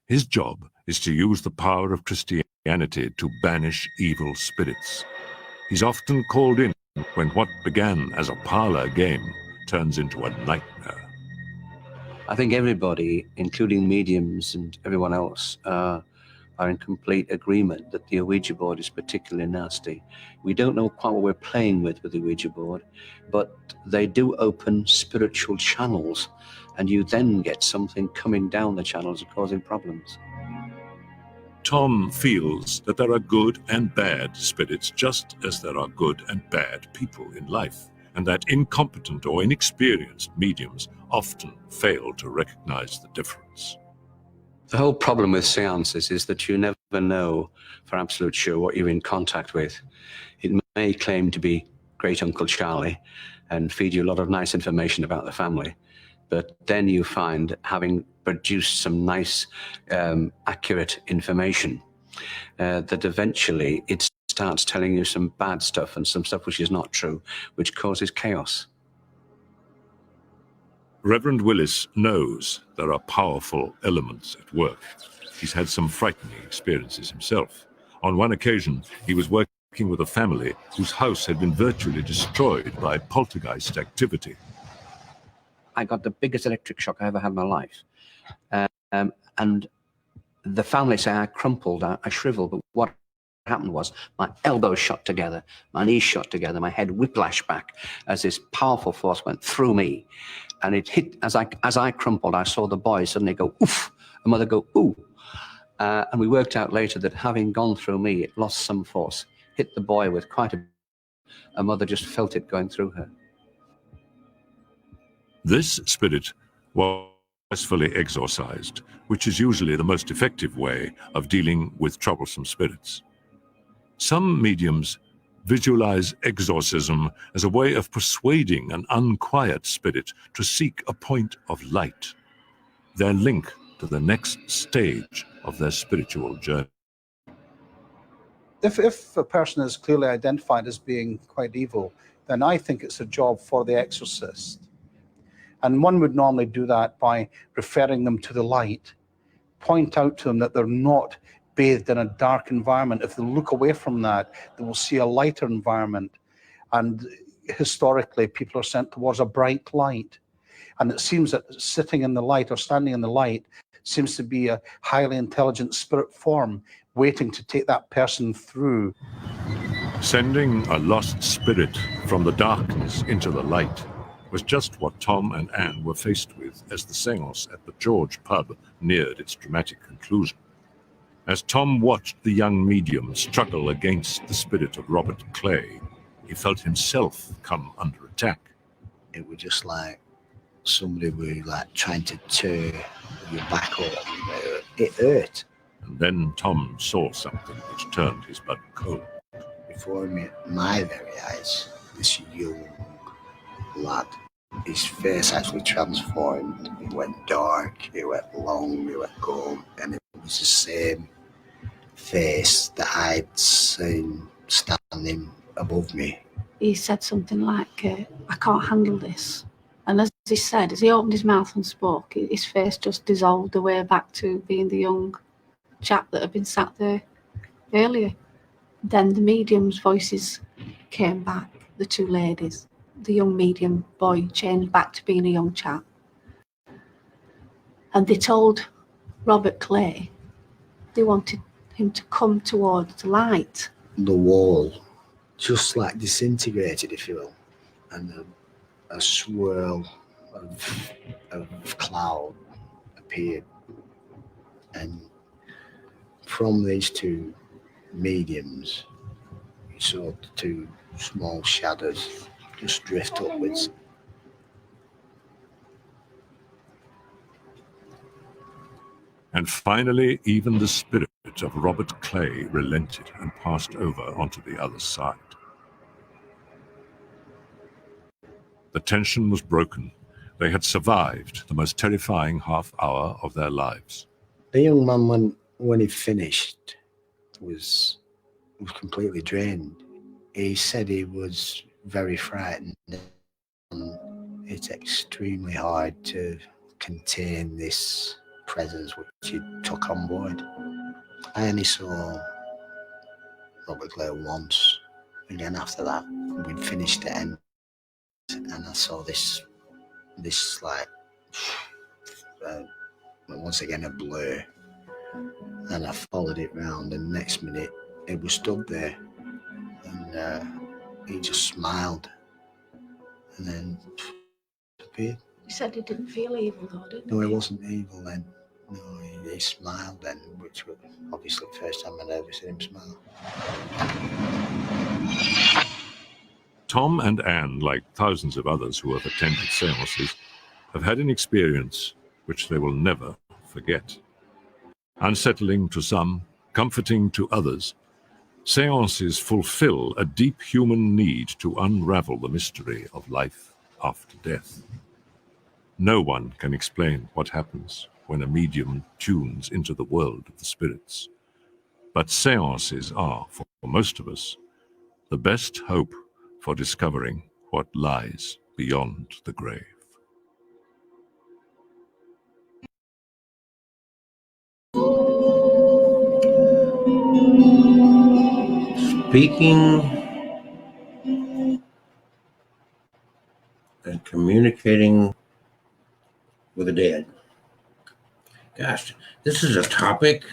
His job is to use the power of Christianity to banish evil spirits. He's often called in when what began as a parlor game turns into a nightmare. I think everybody, including mediums and everyone else, are in complete agreement that the Ouija board is particularly nasty. We don't know quite what we're playing with the Ouija board, but they do open spiritual channels, and you then get something coming down the channels and causing problems. Tom feels that there are good and bad spirits just as there are good and bad people in life, and that incompetent or inexperienced mediums often fail to recognize the difference. The whole problem with seances is that you never know for absolute sure what you're in contact with. It may claim to be Great Uncle Charlie and feed you a lot of nice information about the family, but then you find, having produced some nice, accurate information, that eventually it starts telling you some bad stuff and some stuff which is not true, which causes chaos. Reverend Willis knows there are powerful elements at work. He's had some frightening experiences himself. On one occasion, he was working with a family whose house had been virtually destroyed by poltergeist activity. I got the biggest electric shock I ever had in my life. And the family say I crumpled, I shriveled, but what happened was my elbows shot together, my knees shot together, my head whiplashed back as this powerful force went through me. And it hit, as I crumpled, I saw the boy suddenly go, oof, the mother go, ooh. And we worked out later that having gone through me, it lost some force, hit the boy with quite a mother just felt it going through her. This spirit was successfully exorcised, which is usually the most effective way of dealing with troublesome spirits. Some mediums visualize exorcism as a way of persuading an unquiet spirit to seek a point of light, their link to the next stage of their spiritual journey. If a person is clearly identified as being quite evil, then I think it's a job for the exorcist. And one would normally do that by referring them to the light, point out to them that they're not bathed in a dark environment. If they look away from that, they will see a lighter environment. And historically, people are sent towards a bright light. And it seems that sitting in the light or standing in the light seems to be a highly intelligent spirit form waiting to take that person through. Sending a lost spirit from the darkness into the light was just what Tom and Anne were faced with as the seance at the George pub neared its dramatic conclusion. As Tom watched the young medium struggle against the spirit of Robert Clay, he felt himself come under attack. It was just like somebody were like trying to tear your back up. It hurt. And then Tom saw something which turned his blood cold. Before my very eyes, this young lad, his face actually transformed. It went dark, it went long, it went gold, and it was the same face that I'd seen standing above me. He said something like, I can't handle this. And as he said, as he opened his mouth and spoke, his face just dissolved away back to being the young chap that had been sat there earlier. Then the medium's voices came back, the two ladies. The young medium boy changed back to being a young chap. And they told Robert Clay they wanted him to come towards the light. The wall just like disintegrated, if you will, and a swirl of cloud appeared. And from these two mediums, you saw the two small shadows just drift upwards. And finally, even the spirit of Robert Clay relented and passed over onto the other side. The tension was broken. They had survived the most terrifying half hour of their lives. The young man, when he finished, was completely drained. He said he was very frightened. And it's extremely hard to contain this presence which he took on board. I only saw Robert Clay once. Again, after that, we'd finished the end, and I saw this like once again a blur, And I followed it round, and next minute it was stood there, and he just smiled, and then appeared. You said he didn't feel evil though, didn't he? No, he wasn't evil then. No, he smiled then, which was obviously the first time I'd ever seen him smile. Tom and Anne, like thousands of others who have attended seances, have had an experience which they will never forget. Unsettling to some, comforting to others, seances fulfill a deep human need to unravel the mystery of life after death. No one can explain what happens when a medium tunes into the world of the spirits. But seances are, for most of us, the best hope for discovering what lies beyond the grave. Speaking and communicating with the dead. Gosh, this is a topic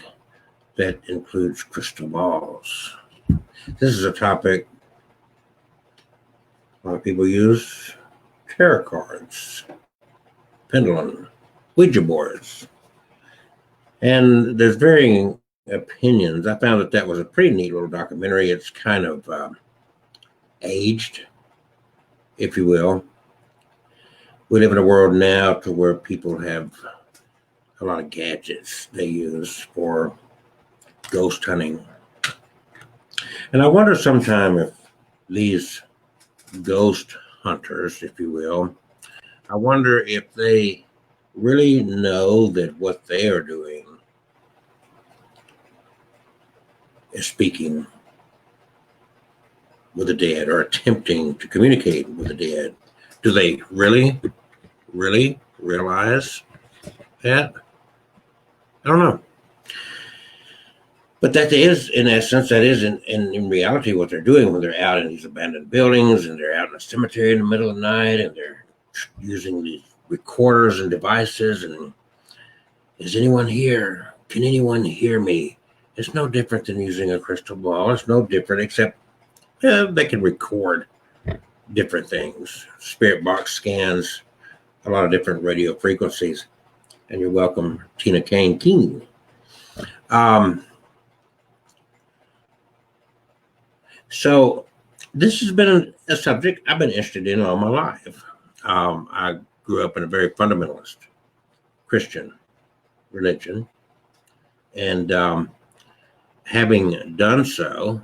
that includes crystal balls. This is a topic a lot of people use tarot cards, pendulum, Ouija boards. And there's varying opinions. I found that was a pretty neat little documentary. It's kind of aged, if you will. We live in a world now to where people have a lot of gadgets they use for ghost hunting. And I wonder sometime if these ghost hunters, if you will, I wonder if they really know that what they are doing is speaking with the dead or attempting to communicate with the dead. Do they really realize that? I don't know. But that is, in essence, that is in reality what they're doing when they're out in these abandoned buildings and they're out in a cemetery in the middle of the night and they're using these recorders and devices and, is anyone here? Can anyone hear me? It's no different than using a crystal ball. It's no different except they can record different things. Spirit box scans a lot of different radio frequencies. And you're welcome, Tina Kane King. So this has been a subject I've been interested in all my life. I grew up in a very fundamentalist Christian religion. And having done so,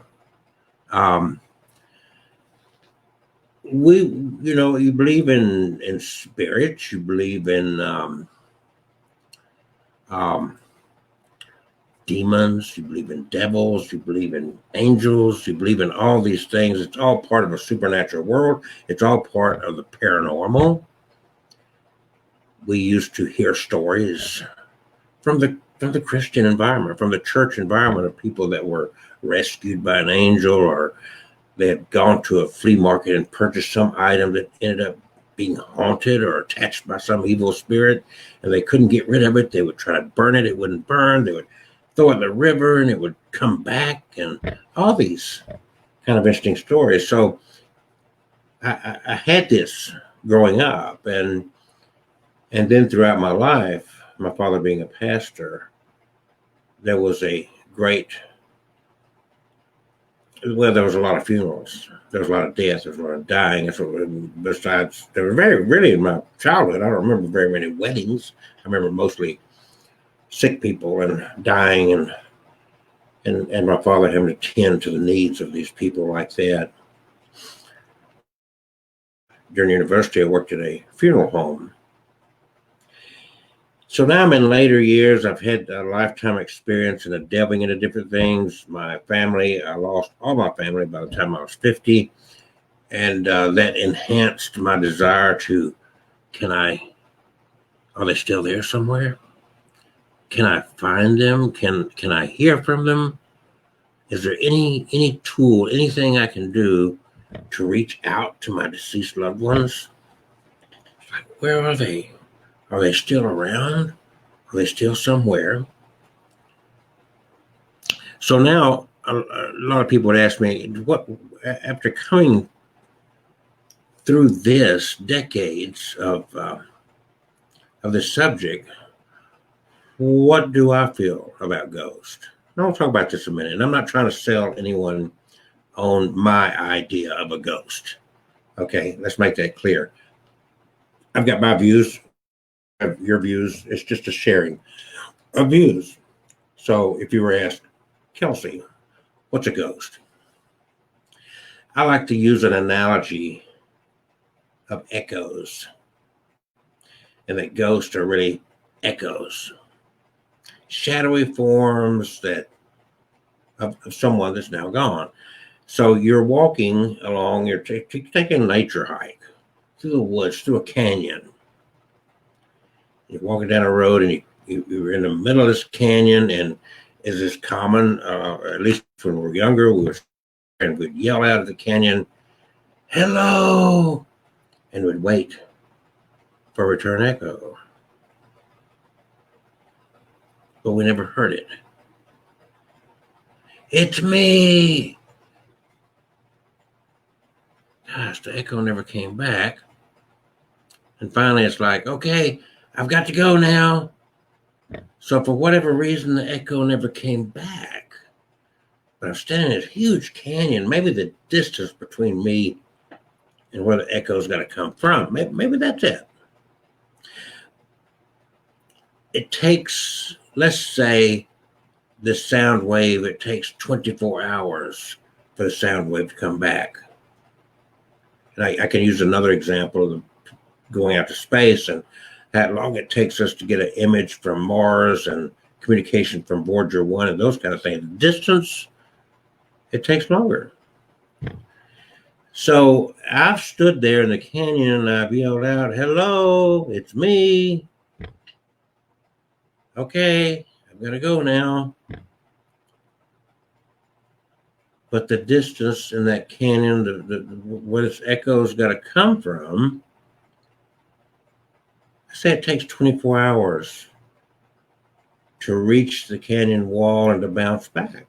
you believe in spirits, you believe in demons, you believe in devils, you believe in angels, you believe in all these things. It's all part of a supernatural world. It's all part of the paranormal. We used to hear stories from the Christian environment, from the church environment, of people that were rescued by an angel, or they had gone to a flea market and purchased some item that ended up being haunted or attached by some evil spirit, and they couldn't get rid of it. They would try to burn it. It wouldn't burn. They would throw it in the river and it would come back, and all these kind of interesting stories. So I had this growing up, and then throughout my life, my father being a pastor, there was a great, there was a lot of funerals. There was a lot of death. There was a lot of dying. So besides, there were really in my childhood, I don't remember very many weddings. I remember mostly sick people and dying, and my father having to tend to the needs of these people like that. During university, I worked at a funeral home. So now I'm in later years. I've had a lifetime experience in delving into different things. My family, I lost all my family by the time I was 50. And that enhanced my desire to, are they still there somewhere? Can I find them? Can I hear from them? Is there any tool, anything I can do to reach out to my deceased loved ones? It's like, where are they? Are they still around? Are they still somewhere? So now a lot of people would ask me, what, after coming through this decades of this subject, what do I feel about ghosts? And I'll talk about this in a minute. And I'm not trying to sell anyone on my idea of a ghost. Okay, let's make that clear. I've got my views, your views. It's just a sharing of views. So if you were asked, Kelsey, what's a ghost? I like to use an analogy of echoes, and that ghosts are really echoes, shadowy forms that of someone that's now gone. So you're walking along, you're taking a nature hike through the woods, through a canyon. You're walking down a road, and you're in the middle of this canyon, and is this common? At least when we were younger, we'd yell out of the canyon, "Hello!" and we'd wait for a return echo. But we never heard it. "It's me!" Gosh, the echo never came back. And finally it's like, okay, I've got to go now. So for whatever reason, the echo never came back. But I'm standing in this huge canyon, maybe the distance between me and where the echo's got to come from. Maybe that's it. It takes, let's say, this sound wave, it takes 24 hours for the sound wave to come back. And I can use another example of going out to space and how long it takes us to get an image from Mars and communication from Voyager 1 and those kind of things. The distance, it takes longer. So I've stood there in the canyon and I've yelled out, "Hello, it's me. Okay, I'm gonna go now." But the distance in that canyon, where this echo's got to come from, I say it takes 24 hours to reach the canyon wall and to bounce back.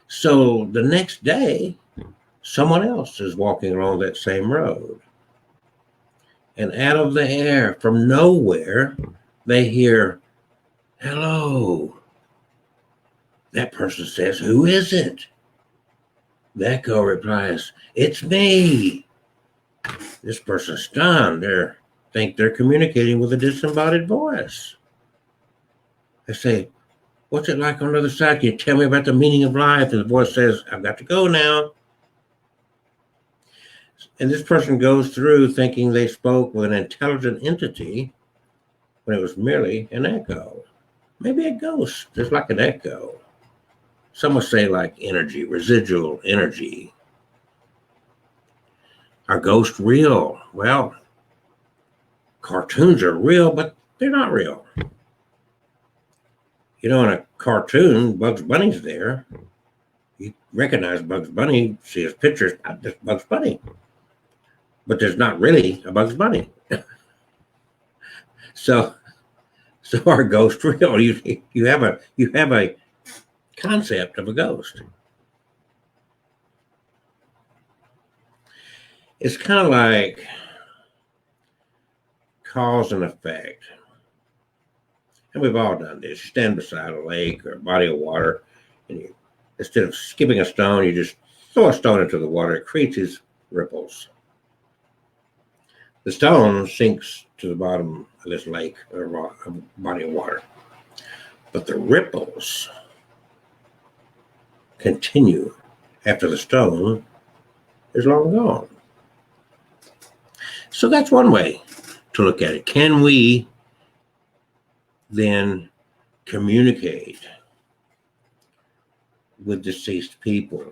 So the next day, someone else is walking along that same road. And out of the air, from nowhere, they hear, "Hello." That person says, "Who is it?" The echo replies, "It's me." This person's stunned. They think they're communicating with a disembodied voice. They say, "What's it like on the other side? Can you tell me about the meaning of life?" And the voice says, "I've got to go now." And this person goes through thinking they spoke with an intelligent entity when it was merely an echo. Maybe a ghost, just like an echo. Some would say like energy, residual energy. Are ghosts real? Well, cartoons are real, but they're not real. You know, in a cartoon, Bugs Bunny's there. You recognize Bugs Bunny, see his pictures, not just Bugs Bunny. But there's not really a Bugs Bunny. So are ghosts real? You have a concept of a ghost. It's kind of like cause and effect. And we've all done this. You stand beside a lake or a body of water, and you, instead of skipping a stone, you just throw a stone into the water. It creates these ripples. The stone sinks to the bottom of this lake or body of water. But the ripples continue after the stone is long gone. So that's one way to look at it. Can we then communicate with deceased people?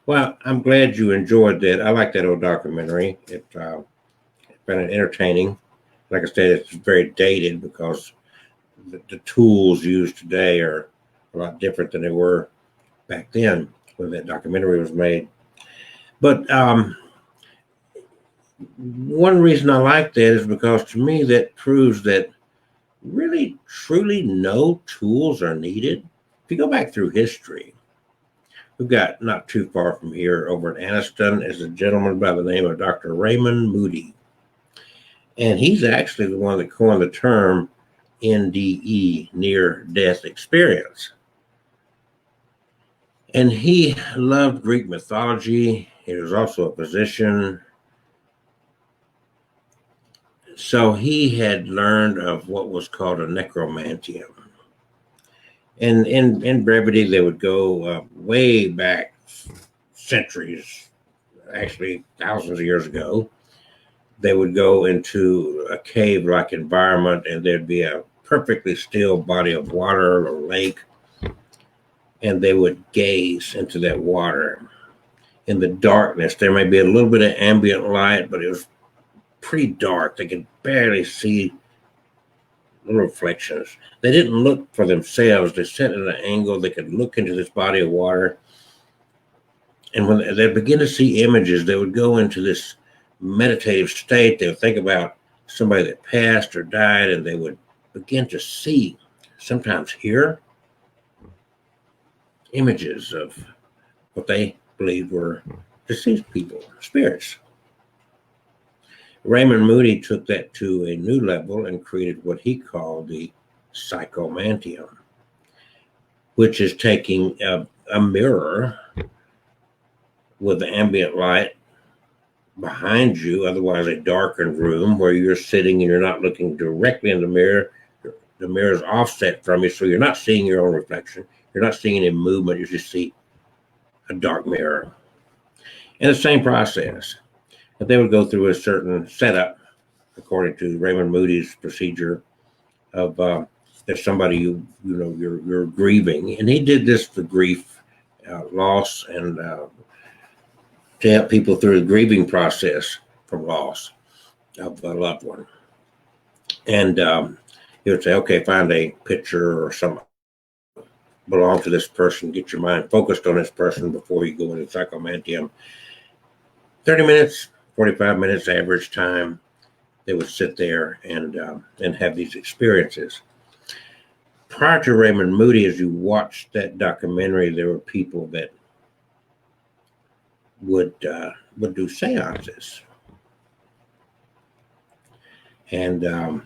Well, I'm glad you enjoyed that. I like that old documentary. It found it entertaining. Like I said, it's very dated because the tools used today are a lot different than they were back then when that documentary was made. But one reason I like that is because to me that proves that really, truly no tools are needed If you go back through history, we've got not too far from here over at Anniston is a gentleman by the name of Dr. Raymond Moody. And he's actually the one that coined the term NDE, near-death experience. And he loved Greek mythology. He was also a physician. So he had learned of what was called a necromantium. And in brevity, they would go way back centuries, actually thousands of years ago. They would go into a cave-like environment, and there'd be a perfectly still body of water or lake, and they would gaze into that water. In the darkness, there may be a little bit of ambient light, but it was pretty dark. They could barely see little reflections. They didn't look for themselves. They sat at an angle. They could look into this body of water. And when they begin to see images, they would go into this meditative state. They would think about somebody that passed or died, and they would begin to see, sometimes hear, images of what they believed were deceased people, spirits. Raymond Moody took that to a new level and created what he called the psychomantium, which is taking a mirror with the ambient light behind you, otherwise a darkened room where you're sitting and you're not looking directly in the mirror. The mirror is offset from you, so you're not seeing your own reflection. You're not seeing any movement. You just see a dark mirror. And the same process. But they would go through a certain setup, according to Raymond Moody's procedure of there's somebody you're grieving, and he did this for grief, loss, and to help people through the grieving process from loss of a loved one. And he would say, okay, find a picture or something belong to this person, get your mind focused on this person before you go into psychomantium. 30 minutes, 45 minutes average time, they would sit there and have these experiences. Prior to Raymond Moody, as you watched that documentary, there were people that would do seances. And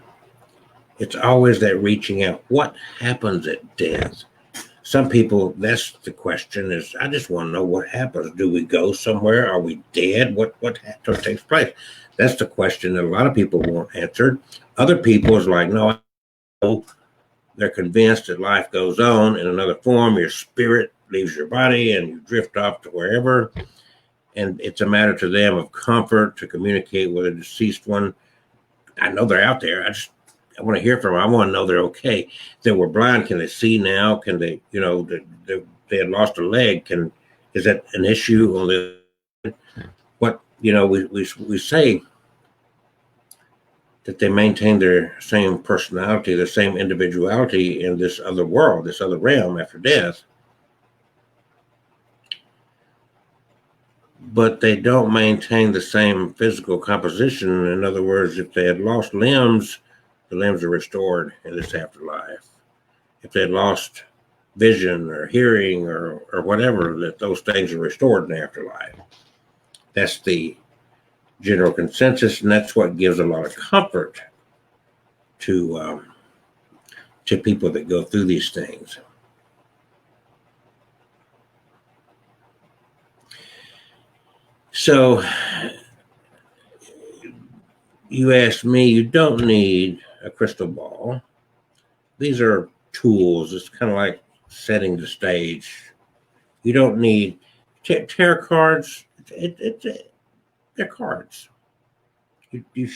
it's always that reaching out. What happens at death? Some people, that's the question is, I just want to know what happens. Do we go somewhere? Are we dead? What takes place? That's the question that a lot of people want answered. Other people is like, no, they're convinced that life goes on in another form. Your spirit leaves your body and you drift off to wherever. And it's a matter to them of comfort to communicate with a deceased one. I know they're out there. I want to hear from them. I want to know they're okay. If they were blind, can they see now? Can they, they had lost a leg. Is that an issue on the, what, we say that they maintain their same personality, their same individuality in this other world, this other realm after death. But they don't maintain the same physical composition. In other words, if they had lost limbs, the limbs are restored in this afterlife. If they had lost vision or hearing or whatever, that those things are restored in the afterlife. That's the general consensus, and that's what gives a lot of comfort to people that go through these things. So you asked me, you don't need a crystal ball. These are tools. It's kind of like setting the stage. You don't need tarot cards. They're cards. You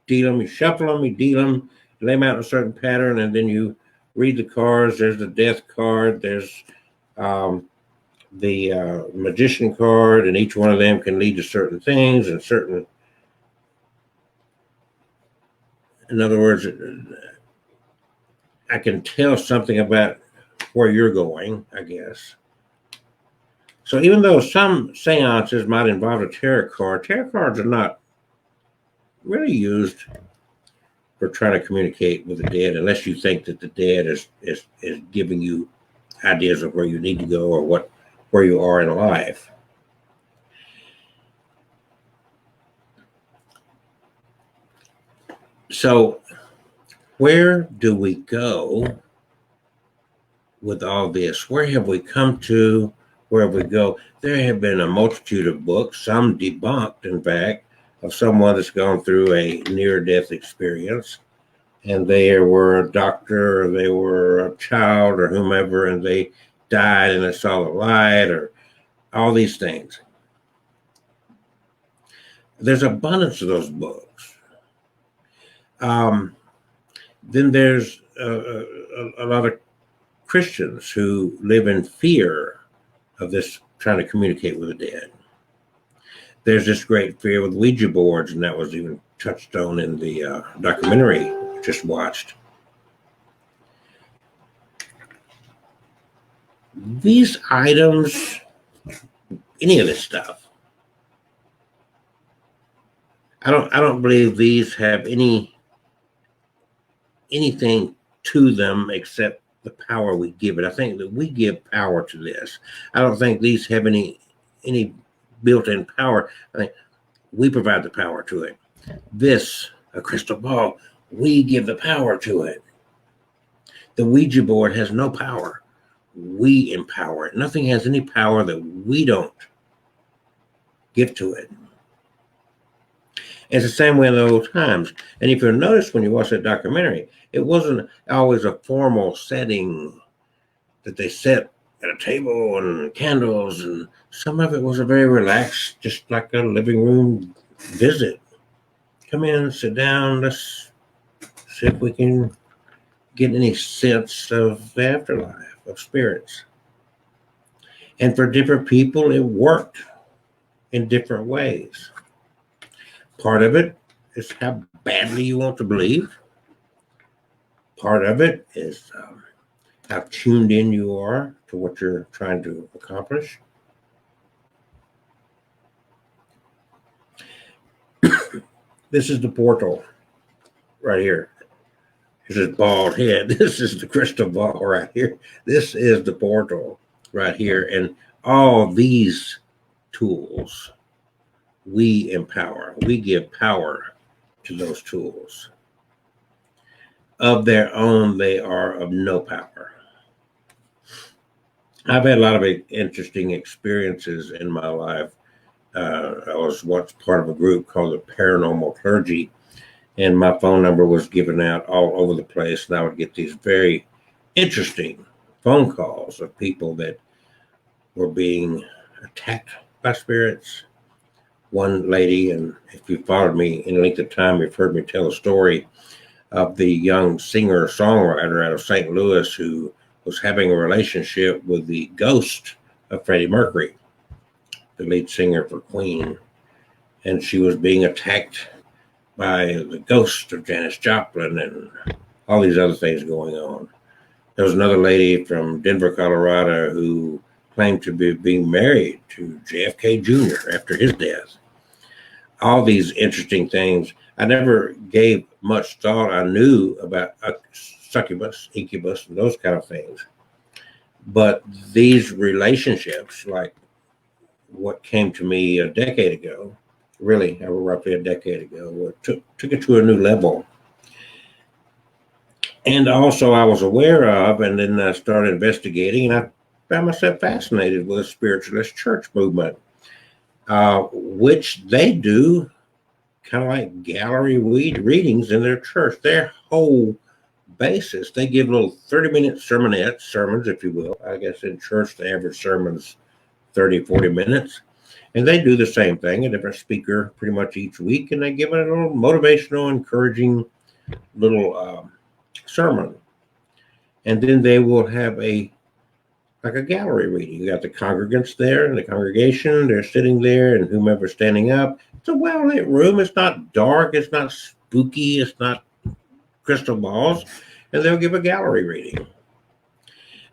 deal them, you shuffle them, you deal them, you lay them out in a certain pattern, and then you read the cards. There's the death card. There's the magician card, and each one of them can lead to certain things and certain. In other words, I can tell something about where you're going, I guess. So even though some seances might involve a tarot cards are not really used for trying to communicate with the dead, unless you think that the dead is giving you ideas of where you need to go or where you are in life. So where do we go with all this? Where have we come to? Where have we go? There have been a multitude of books, some debunked, in fact, of someone that's gone through a near-death experience, and they were a doctor, or they were a child, or whomever, and they died and they saw the light, or all these things. There's abundance of those books. Then there's a lot of Christians who live in fear of this, trying to communicate with the dead. There's this great fear with Ouija boards, and that was even touched on in the documentary I just watched. These items, any of this stuff, I don't believe these have anything to them except the power we give it. I think that we give power to this. I don't think these have any built-in power. I think we provide the power to it. This, a crystal ball, we give the power to it. The Ouija board has no power. We empower it. Nothing has any power that we don't give to it. It's the same way in the old times. And if you'll notice when you watch that documentary, it wasn't always a formal setting that they set at a table and candles, and some of it was a very relaxed, just like a living room visit. Come in, sit down, let's see if we can get any sense of the afterlife, of spirits. And for different people, it worked in different ways. Part of it is how badly you want to believe. Part of it is how tuned in you are to what you're trying to accomplish. This is the portal right here. This is bald head. This is the crystal ball right here. This is the portal right here. And all these tools we empower. We give power to those tools. Of their own, they are of no power. I've had a lot of interesting experiences in my life. I was once part of a group called the Paranormal Clergy, and my phone number was given out all over the place, and I would get these very interesting phone calls of people that were being attacked by spirits. One lady, and if you followed me any length of time, you've heard me tell a story of the young singer-songwriter out of St. Louis who was having a relationship with the ghost of Freddie Mercury, the lead singer for Queen. And she was being attacked by the ghost of Janis Joplin and all these other things going on. There was another lady from Denver, Colorado, who claimed to be being married to JFK Jr. after his death. All these interesting things. I never gave much thought. I knew about succubus, incubus, and those kind of things. But these relationships, like what came to me a decade ago, really, roughly a decade ago, took it to a new level. And also I was aware of, and then I started investigating, and I found myself fascinated with the spiritualist church movement, which they do kind of like gallery readings in their church. Their whole basis, they give little 30-minute sermons, if you will. I guess in church, the average sermon's 30, 40 minutes. And they do the same thing, a different speaker pretty much each week, and they give it a little motivational, encouraging little sermon. And then they will have like a gallery reading. You got the congregants there and the congregation, they're sitting there, and whomever's standing up. It's a well-lit room. It's not dark. It's not spooky. It's not crystal balls. And they'll give a gallery reading.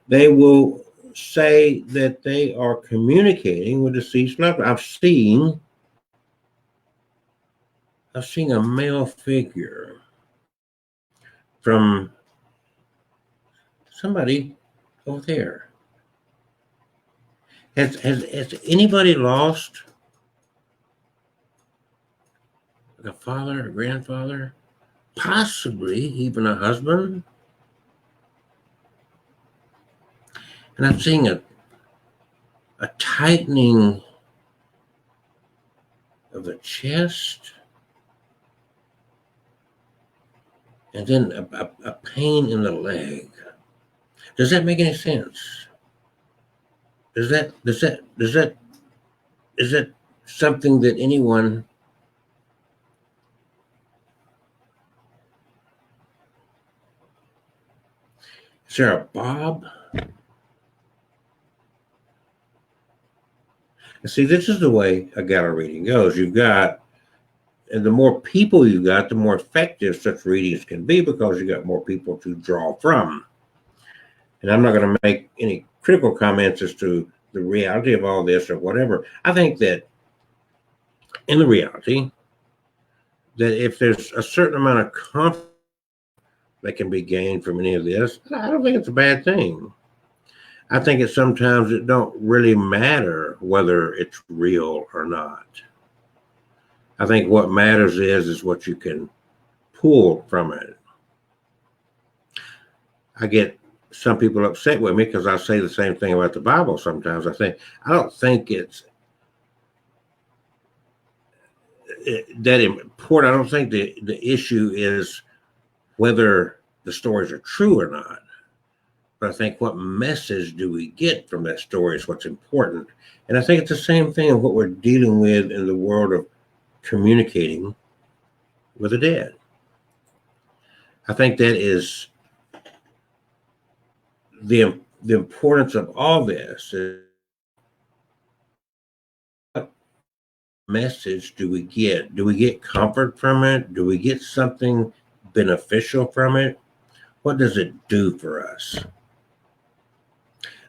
They will say that they are communicating with deceased loved ones. I've seen a male figure from somebody over there. Has anybody lost a father, a grandfather, possibly even a husband? And I'm seeing a tightening of the chest, and then a pain in the leg. Does that make any sense? Is that something that anyone is there a Bob? See, this is the way a gallery reading goes. You've got, and the more people you've got, the more effective such readings can be because you've got more people to draw from. And I'm not going to make any critical comments as to the reality of all this or whatever. I think that in the reality, that if there's a certain amount of confidence that can be gained from any of this, I don't think it's a bad thing. I think it sometimes it don't really matter whether it's real or not. I think what matters is what you can pull from it. I get some people upset with me because I say the same thing about the Bible sometimes. I don't think it's that important. I don't think the issue is whether the stories are true or not. But I think what message do we get from that story is what's important. And I think it's the same thing of what we're dealing with in the world of communicating with the dead. I think that is the importance of all this. What message do we get? Do we get comfort from it? Do we get something beneficial from it? What does it do for us?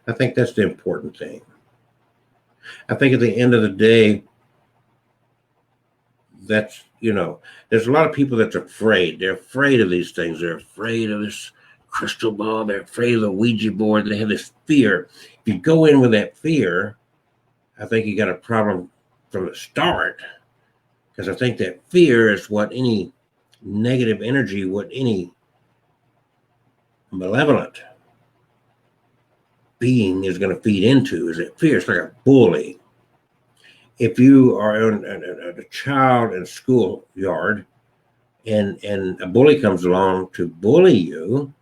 I think that's the important thing. I think at the end of the day, that's, there's a lot of people that's afraid. They're afraid of these things. They're afraid of this crystal ball. They're afraid of the Ouija board. They have this fear. If you go in with that fear, I think you got a problem from the start. Because I think that fear is what any negative energy, what any malevolent being is going to feed into, is that fear. It's like a bully. If you are a child in a schoolyard and a bully comes along to bully you,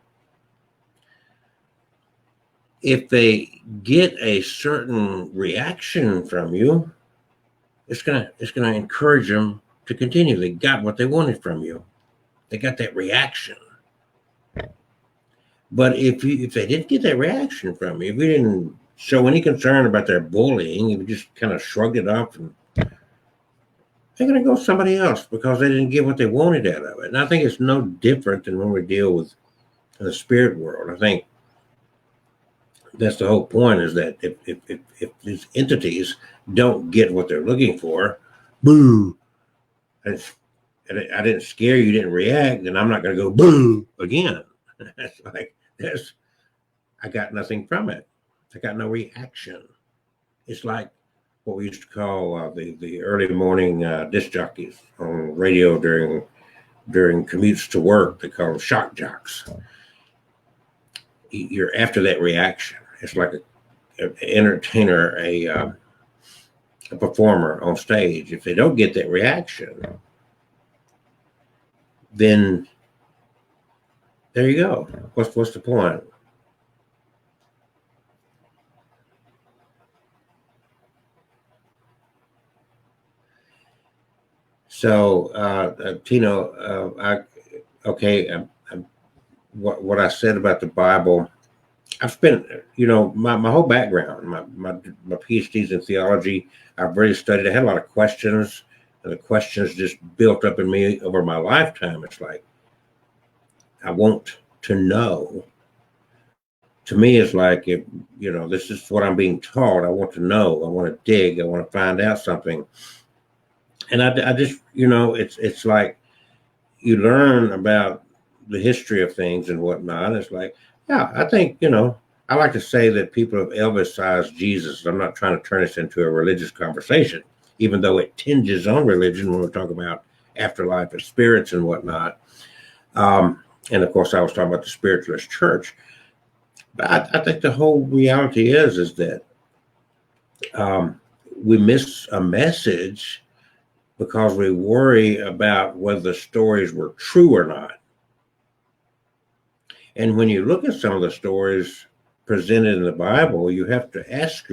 if they get a certain reaction from you, it's gonna encourage them to continue. They got what they wanted from you. They got that reaction. But if they didn't get that reaction from you, if you didn't show any concern about their bullying, if you just kind of shrugged it off, and they're going to go somebody else because they didn't get what they wanted out of it. And I think it's no different than when we deal with the spirit world. I think that's the whole point, is that if these entities don't get what they're looking for, boo, and I didn't scare you, didn't react, then I'm not going to go boo again. That's like this. I got nothing from it. I got no reaction. It's like what we used to call the early morning disc jockeys on radio during commutes to work. They call them shock jocks. You're after that reaction. It's like an entertainer, a performer on stage. If they don't get that reaction, then there you go. What's the point? So, Tino, what I said about the Bible, I've spent, my whole background, my PhDs in theology, I've really studied. I had a lot of questions, and the questions just built up in me over my lifetime. It's like, I want to know. To me, it's like, if, this is what I'm being taught. I want to know. I want to dig. I want to find out something. And I just, it's like you learn about the history of things and whatnot. It's like, yeah, I think, I like to say that people have Elvis-sized Jesus. I'm not trying to turn this into a religious conversation, even though it tinges on religion when we talk about afterlife and spirits and whatnot. And of course, I was talking about the spiritualist church. But I think the whole reality is that we miss a message because we worry about whether the stories were true or not. And when you look at some of the stories presented in the Bible, you have to ask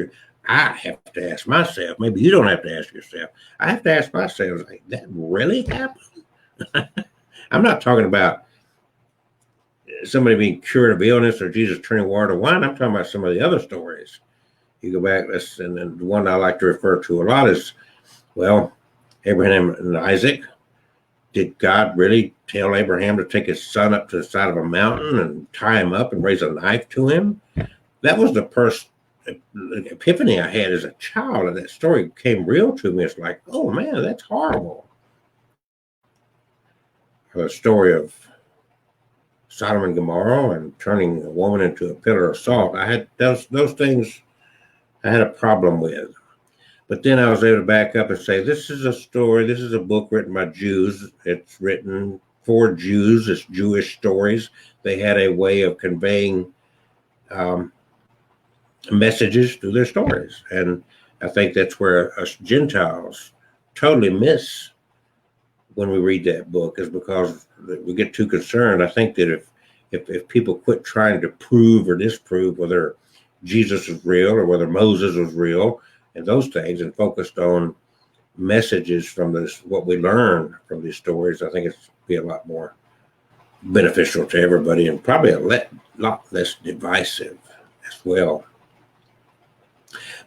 I have to ask myself, maybe you don't have to ask yourself, I have to ask myself, like, that really happened? I'm not talking about somebody being cured of illness or Jesus turning water to wine. I'm talking about some of the other stories. You go back, and then the one I like to refer to a lot is, well, Abraham and Isaac. Did God really tell Abraham to take his son up to the side of a mountain and tie him up and raise a knife to him? That was the first epiphany I had as a child, and that story came real to me. It's like, oh man, that's horrible. The story of Sodom and Gomorrah and turning a woman into a pillar of salt. I had those things I had a problem with. But then I was able to back up and say, this is a story, this is a book written by Jews. It's written for Jews, it's Jewish stories. They had a way of conveying messages through their stories. And I think that's where us Gentiles totally miss when we read that book, is because we get too concerned. I think that if people quit trying to prove or disprove whether Jesus was real or whether Moses was real and those things, and focused on messages from this, what we learn from these stories, I think it's be a lot more beneficial to everybody and probably a lot less divisive as well.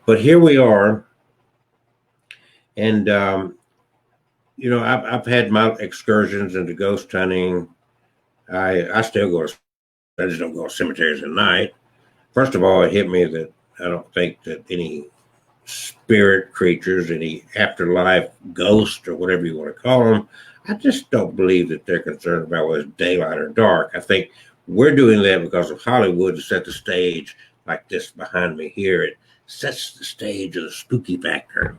But here we are, and you know, I've had my excursions into ghost hunting. I still go. I just don't go to cemeteries at night. First of all, it hit me that I don't think that any spirit creatures, any afterlife ghost or whatever you want to call them, I just don't believe that they're concerned about whether it's daylight or dark. I think we're doing that because of Hollywood to set the stage like this behind me here. It sets the stage of the spooky factor.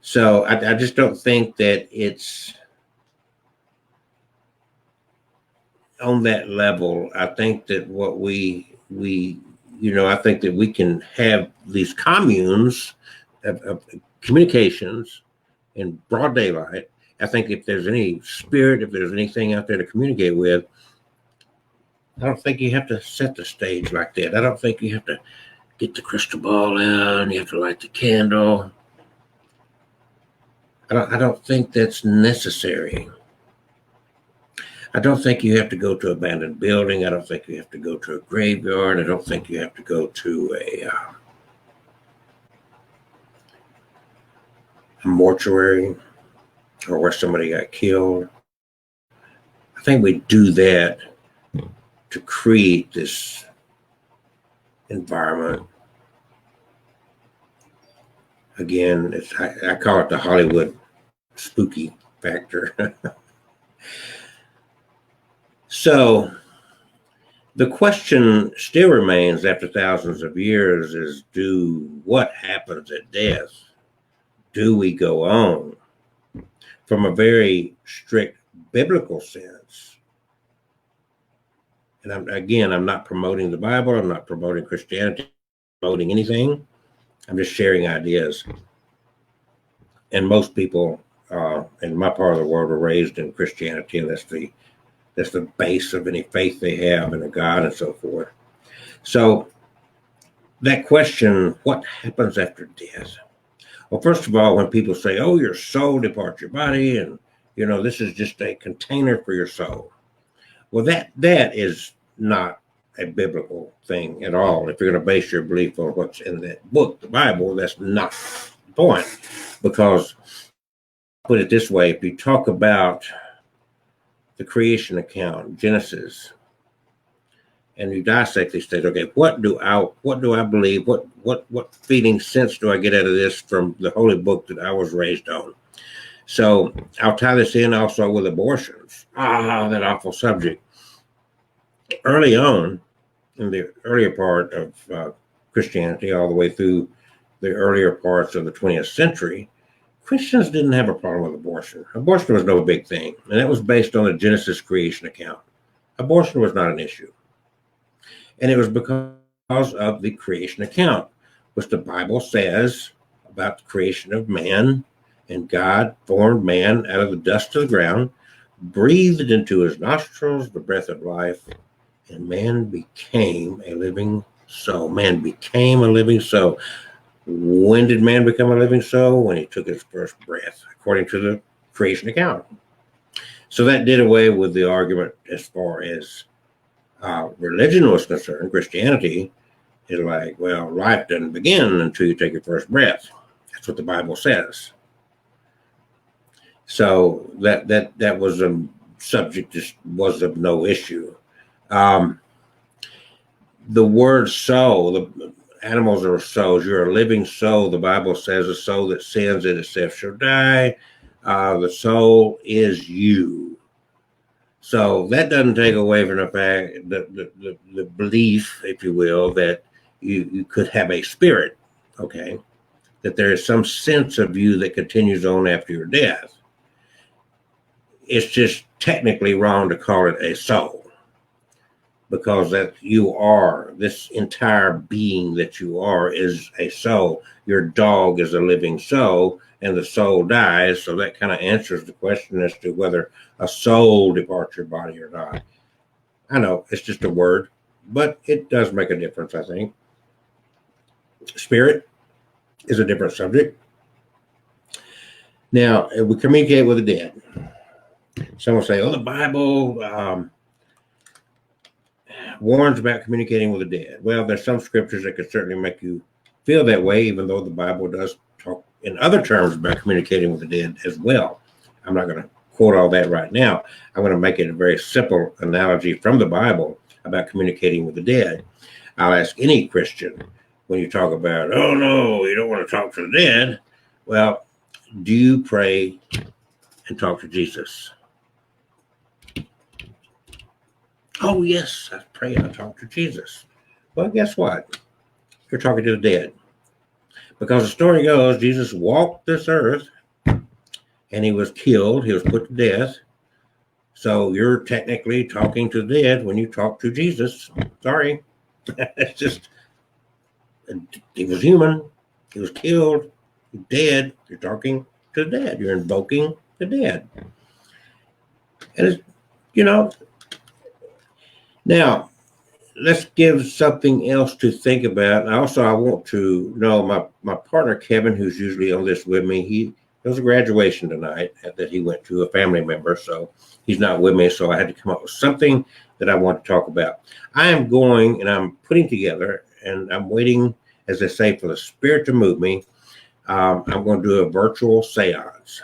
So I just don't think that it's on that level. I think that what we you know, I think that we can have these communes of communications in broad daylight. I think if there's any spirit, if there's anything out there to communicate with, I don't think you have to set the stage like that. I don't think you have to get the crystal ball out and you have to light the candle. I don't think that's necessary. I don't think you have to go to an abandoned building. I don't think you have to go to a graveyard. I don't think you have to go to a mortuary or where somebody got killed. I think we do that to create this environment. Again, I call it the Hollywood spooky factor. So the question still remains after thousands of years is, what happens at death? Do we go on? From a very strict biblical sense. And I'm not promoting the Bible. I'm not promoting Christianity, I'm not promoting anything. I'm just sharing ideas. And most people in my part of the world are raised in Christianity, and that's the base of any faith they have in a God and so forth. So that question, what happens after death? Well, first of all, when people say, oh, your soul departs your body, and, you know, this is just a container for your soul. Well, that is not a biblical thing at all. If you're going to base your belief on what's in that book, the Bible, that's not the point. Because, put it this way, if you talk about the creation account, Genesis, and you dissect these things, okay, what do I believe? What feeling sense do I get out of this from the holy book that I was raised on? So I'll tie this in also with abortions. That awful subject. early on, in the earlier part of Christianity, all the way through the earlier parts of the 20th century, Christians didn't have a problem with abortion. Abortion was no big thing, and that was based on the Genesis creation account. Abortion was not an issue. And it was because of the creation account, which the Bible says about the creation of man, and God formed man out of the dust of the ground, breathed into his nostrils the breath of life, and man became a living soul. Man became a living soul. When did man become a living soul? When he took his first breath, according to the creation account. So that did away with the argument as far as religion was concerned. Christianity is like, well, life doesn't begin until you take your first breath. That's what the Bible says. So that was a subject, just was of no issue. The word soul, the animals are souls. You're a living soul. The Bible says a soul that sins in itself shall die. The soul is you. So that doesn't take away from the fact, the belief, if you will, that you could have a spirit, okay? That there is some sense of you that continues on after your death. It's just technically wrong to call it a soul, because that you are, this entire being that you are is a soul. Your dog is a living soul, and the soul dies. So that kind of answers the question as to whether a soul departs your body or not. I know it's just a word, but it does make a difference, I think. Spirit is a different subject. Now, we communicate with the dead. Some will say, oh, the Bible warns about communicating with the dead. Well, there's some scriptures that could certainly make you feel that way, even though the Bible does talk in other terms about communicating with the dead as well. I'm not going to quote all that right now. I'm going to make it a very simple analogy from the Bible about communicating with the dead. I'll ask any Christian, when you talk about, oh no, you don't want to talk to the dead. Well, do you pray and talk to Jesus? Oh yes, I pray and I talk to Jesus. Well, guess what? You're talking to the dead. Because the story goes, Jesus walked this earth and he was killed. He was put to death. So you're technically talking to the dead when you talk to Jesus. Sorry. It's just, he was human. He was killed. He's dead. You're talking to the dead. You're invoking the dead. And it's, you know, now, let's give something else to think about. And also, I want to know my partner, Kevin, who's usually on this with me, there was a graduation tonight that he went to, a family member, so he's not with me, so I had to come up with something that I want to talk about. I am going and I'm putting together, and I'm waiting, as they say, for the Spirit to move me. I'm going to do a virtual seance.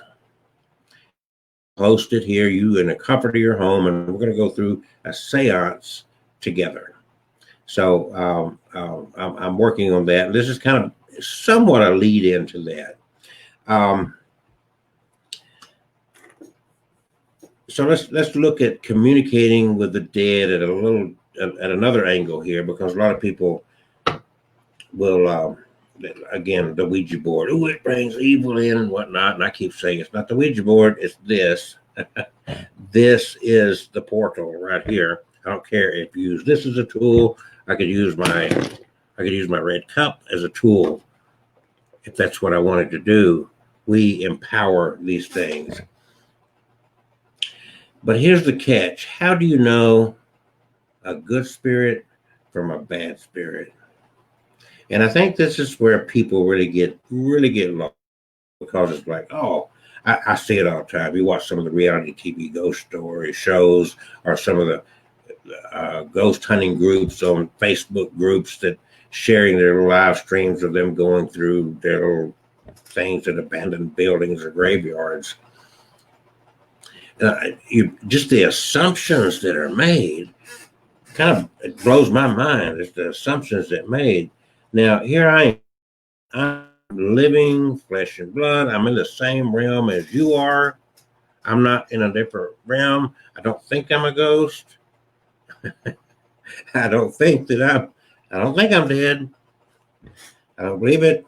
Host it here, you in the comfort of your home, and we're going to go through a seance together. So I'm working on that. This is kind of somewhat a lead into that. So let's look at communicating with the dead at another angle here, because a lot of people will again, the Ouija board. Oh, it brings evil in and whatnot. And I keep saying it's not the Ouija board, it's this. This is the portal right here. I don't care if you use this as a tool. I could use my red cup as a tool if that's what I wanted to do. We empower these things. But here's the catch. How do you know a good spirit from a bad spirit? And I think this is where people really get lost, because it's like, oh, I see it all the time. You watch some of the reality TV ghost story shows, or some of the ghost hunting groups on Facebook groups that sharing their live streams of them going through their little things at abandoned buildings or graveyards. Just the assumptions that are made, it blows my mind. It's the assumptions that made. Now, here I am. I'm living flesh and blood. I'm in the same realm as you are. I'm not in a different realm. I don't think I'm a ghost. I don't think I'm dead. I don't believe it.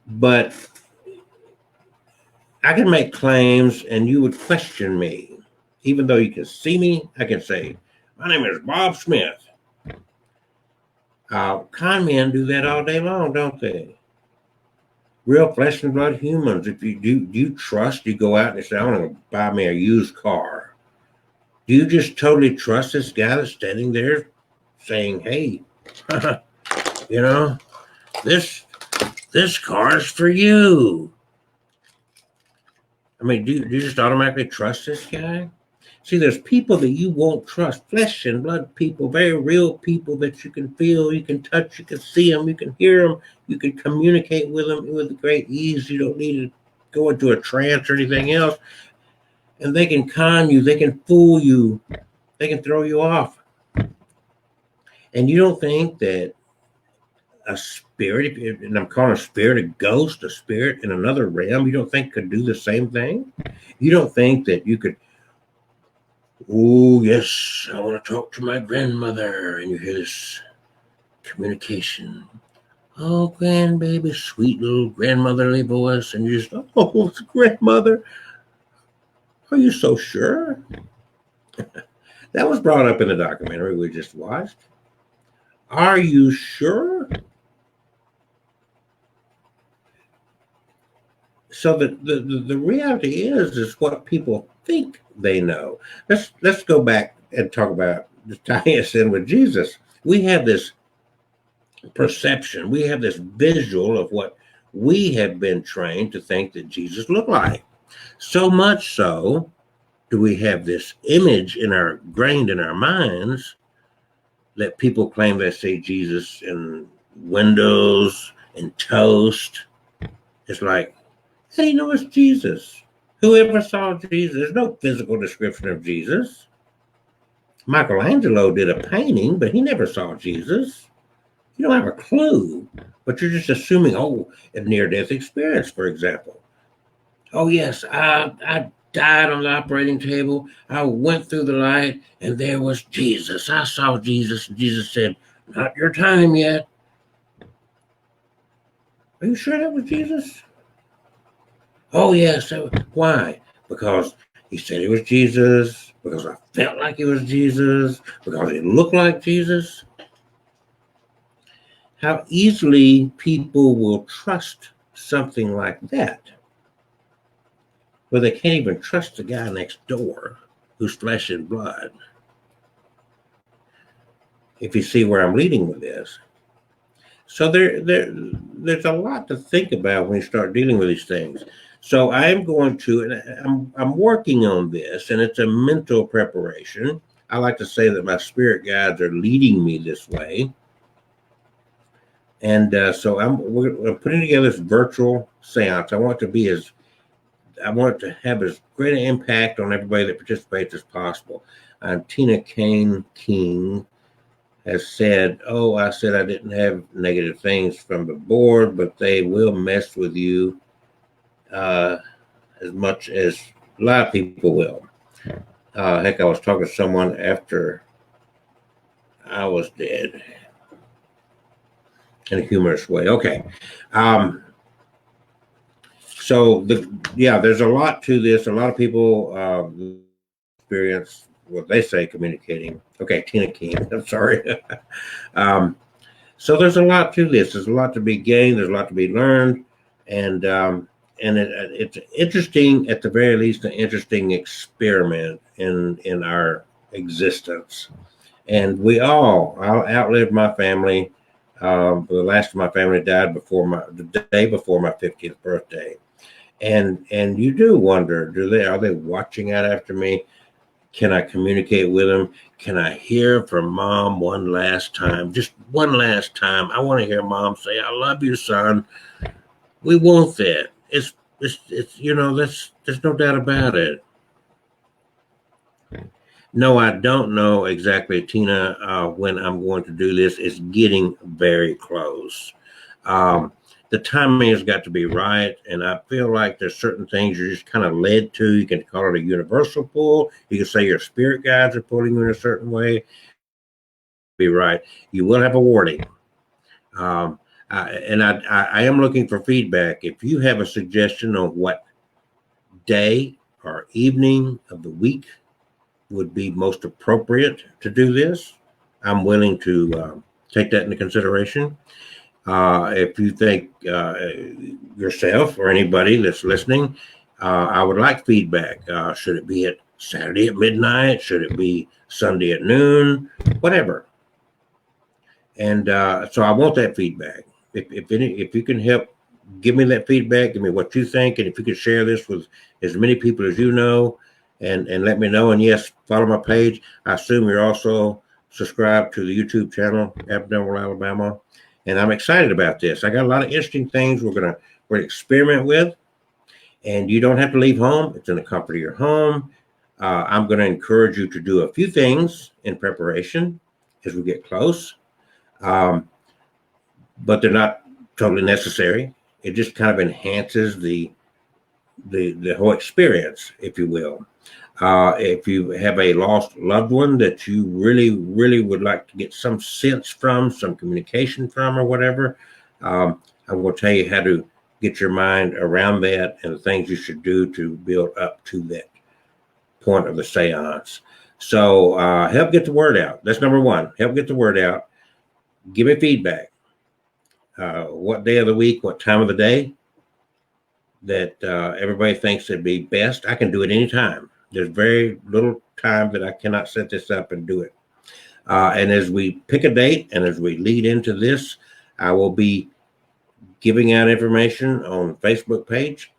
But I can make claims and you would question me. Even though you can see me, I can say, my name is Bob Smith. Con men do that all day long, don't they? Real flesh and blood humans. If you do you trust, you go out and say, I want to buy me a used car. Do you just totally trust this guy that's standing there saying, hey, you know, this car is for you? I mean, do you just automatically trust this guy? See, there's people that you won't trust, flesh and blood people, very real people that you can feel, you can touch, you can see them, you can hear them, you can communicate with them with great ease. You don't need to go into a trance or anything else. And they can con you, they can fool you, they can throw you off. And you don't think that a spirit, and I'm calling a spirit a ghost, a spirit in another realm, you don't think could do the same thing? You don't think that you could, oh, yes, I want to talk to my grandmother, and you hear this communication. Oh, grandbaby, sweet little grandmotherly voice, and you just, oh, it's grandmother. Are you so sure? That was brought up in the documentary we just watched. Are you sure? So the reality is what people think they know. Let's go back and talk about tying us in with Jesus. We have this perception, we have this visual of what we have been trained to think that Jesus looked like. So much so do we have this image ingrained in our minds that people claim they see Jesus in windows and toast. It's like, how do you know it's Jesus? Whoever saw Jesus? There's no physical description of Jesus. Michelangelo did a painting, but he never saw Jesus. You don't have a clue, but you're just assuming, oh, a near-death experience, for example. Oh, yes, I died on the operating table. I went through the light, and there was Jesus. I saw Jesus, and Jesus said, not your time yet. Are you sure that was Jesus? Oh, yes. Why? Because he said he was Jesus, because I felt like he was Jesus, because he looked like Jesus. How easily people will trust something like that, where they can't even trust the guy next door who's flesh and blood. If you see where I'm leading with this. So there's a lot to think about when you start dealing with these things. So I'm going to, and I'm working on this, and it's a mental preparation. I like to say that my spirit guides are leading me this way. And so we're putting together this virtual seance. I want to have as great an impact on everybody that participates as possible. Tina Kane King has said, oh, I said I didn't have negative things from the board, but they will mess with you as much as a lot of people will. Heck, I was talking to someone after I was dead in a humorous way. Okay. So there's a lot to this. A lot of people experience what they say communicating. Okay, Tina King, I'm sorry. So there's a lot to this. There's a lot to be gained. There's a lot to be learned. And it's interesting, at the very least, an interesting experiment in our existence. And I outlived my family. The last of my family died the day before my 50th birthday. And you do wonder, are they watching out after me? Can I communicate with them? Can I hear from Mom one last time? Just one last time. I want to hear Mom say, I love you, son. We want that. It's there's no doubt about it. No, I don't know exactly, Tina, when I'm going to do this. It's getting very close. the timing has got to be right. And I feel like there's certain things you're just kind of led to. You can call it a universal pull. You can say your spirit guides are pulling you in a certain way. Be right. You will have a warning. I am looking for feedback. If you have a suggestion on what day or evening of the week would be most appropriate to do this, I'm willing to take that into consideration. If you think yourself or anybody that's listening, I would like feedback. Should it be at Saturday at midnight? Should it be Sunday at noon? Whatever. And so I want that feedback. If you can help give me that feedback, give me what you think, and if you could share this with as many people as you know, and let me know. And yes, follow my page. I assume you're also subscribed to the YouTube channel, Abnormal Alabama. And I'm excited about this. I got a lot of interesting things we're gonna experiment with. And you don't have to leave home. It's in the comfort of your home. I'm going to encourage you to do a few things in preparation as we get close. But they're not totally necessary. It just kind of enhances the whole experience, if you will. If you have a lost loved one that you really, really would like to get some sense from, some communication from or whatever, I'm going to tell you how to get your mind around that and the things you should do to build up to that point of the seance. So help get the word out. That's number one. Help get the word out. Give me feedback. What day of the week, what time of the day that everybody thinks it'd be best. I can do it anytime. There's very little time that I cannot set this up and do it. And as we pick a date and as we lead into this, I will be giving out information on the Facebook page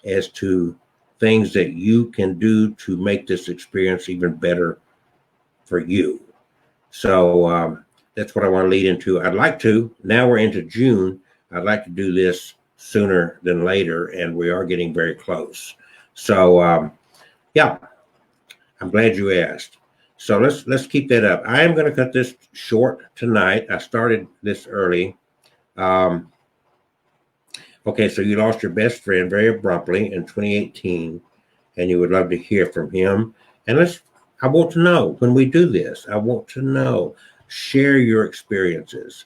as to things that you can do to make this experience even better for you. So that's what I want to lead into. I'd like to, now we're into June, I'd like to do this sooner than later, and we are getting very close. So yeah, I'm glad you asked. So let's keep that up. I am going to cut this short tonight. I started this early. Okay, so you lost your best friend very abruptly in 2018, and you would love to hear from him. And I want to know when we do this. I want to know. Share your experiences,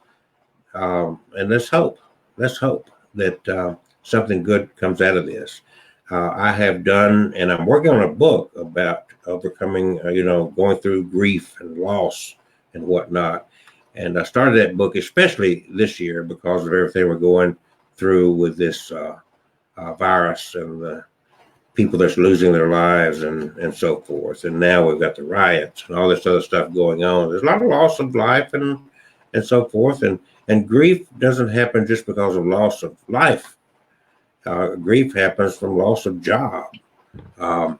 and let's hope that something good comes out of this. I have done, and I'm working on a book about overcoming, going through grief and loss and whatnot. And I started that book, especially this year, because of everything we're going through with this virus and the people that's losing their lives and so forth. And now we've got the riots and all this other stuff going on. There's a lot of loss of life and so forth. And grief doesn't happen just because of loss of life. Grief happens from loss of job. And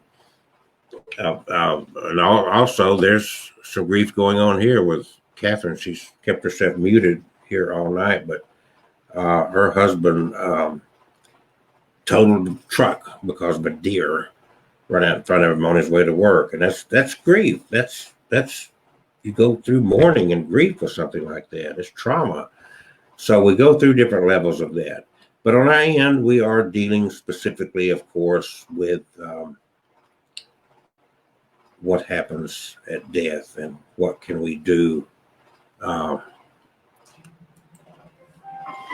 also there's some grief going on here with Catherine. She's kept herself muted here all night, but her husband totaled the truck because of a deer run out in front of him on his way to work. And that's grief. That's you go through mourning and grief with something like that. It's trauma. So we go through different levels of that. But on our end, we are dealing specifically, of course, with what happens at death and what can we do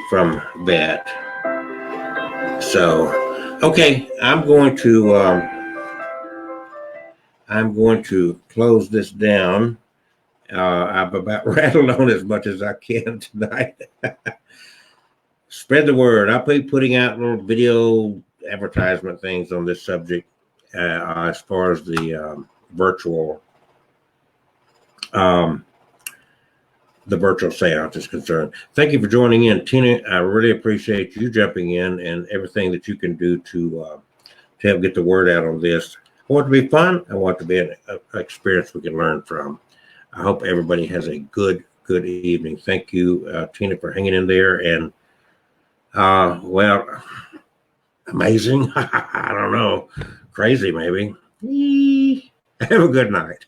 from that. So, okay, I'm going to close this down. I've about rattled on as much as I can tonight. Spread the word. I'll be putting out little video advertisement things on this subject as far as the virtual seance is concerned. Thank you for joining in, Tina. I really appreciate you jumping in and everything that you can do to help get the word out on this. I want it to be fun. I want it to be an experience we can learn from. I hope everybody has a good evening. Thank you, Tina, for hanging in there. And well, amazing. I don't know. Crazy, maybe. Have a good night.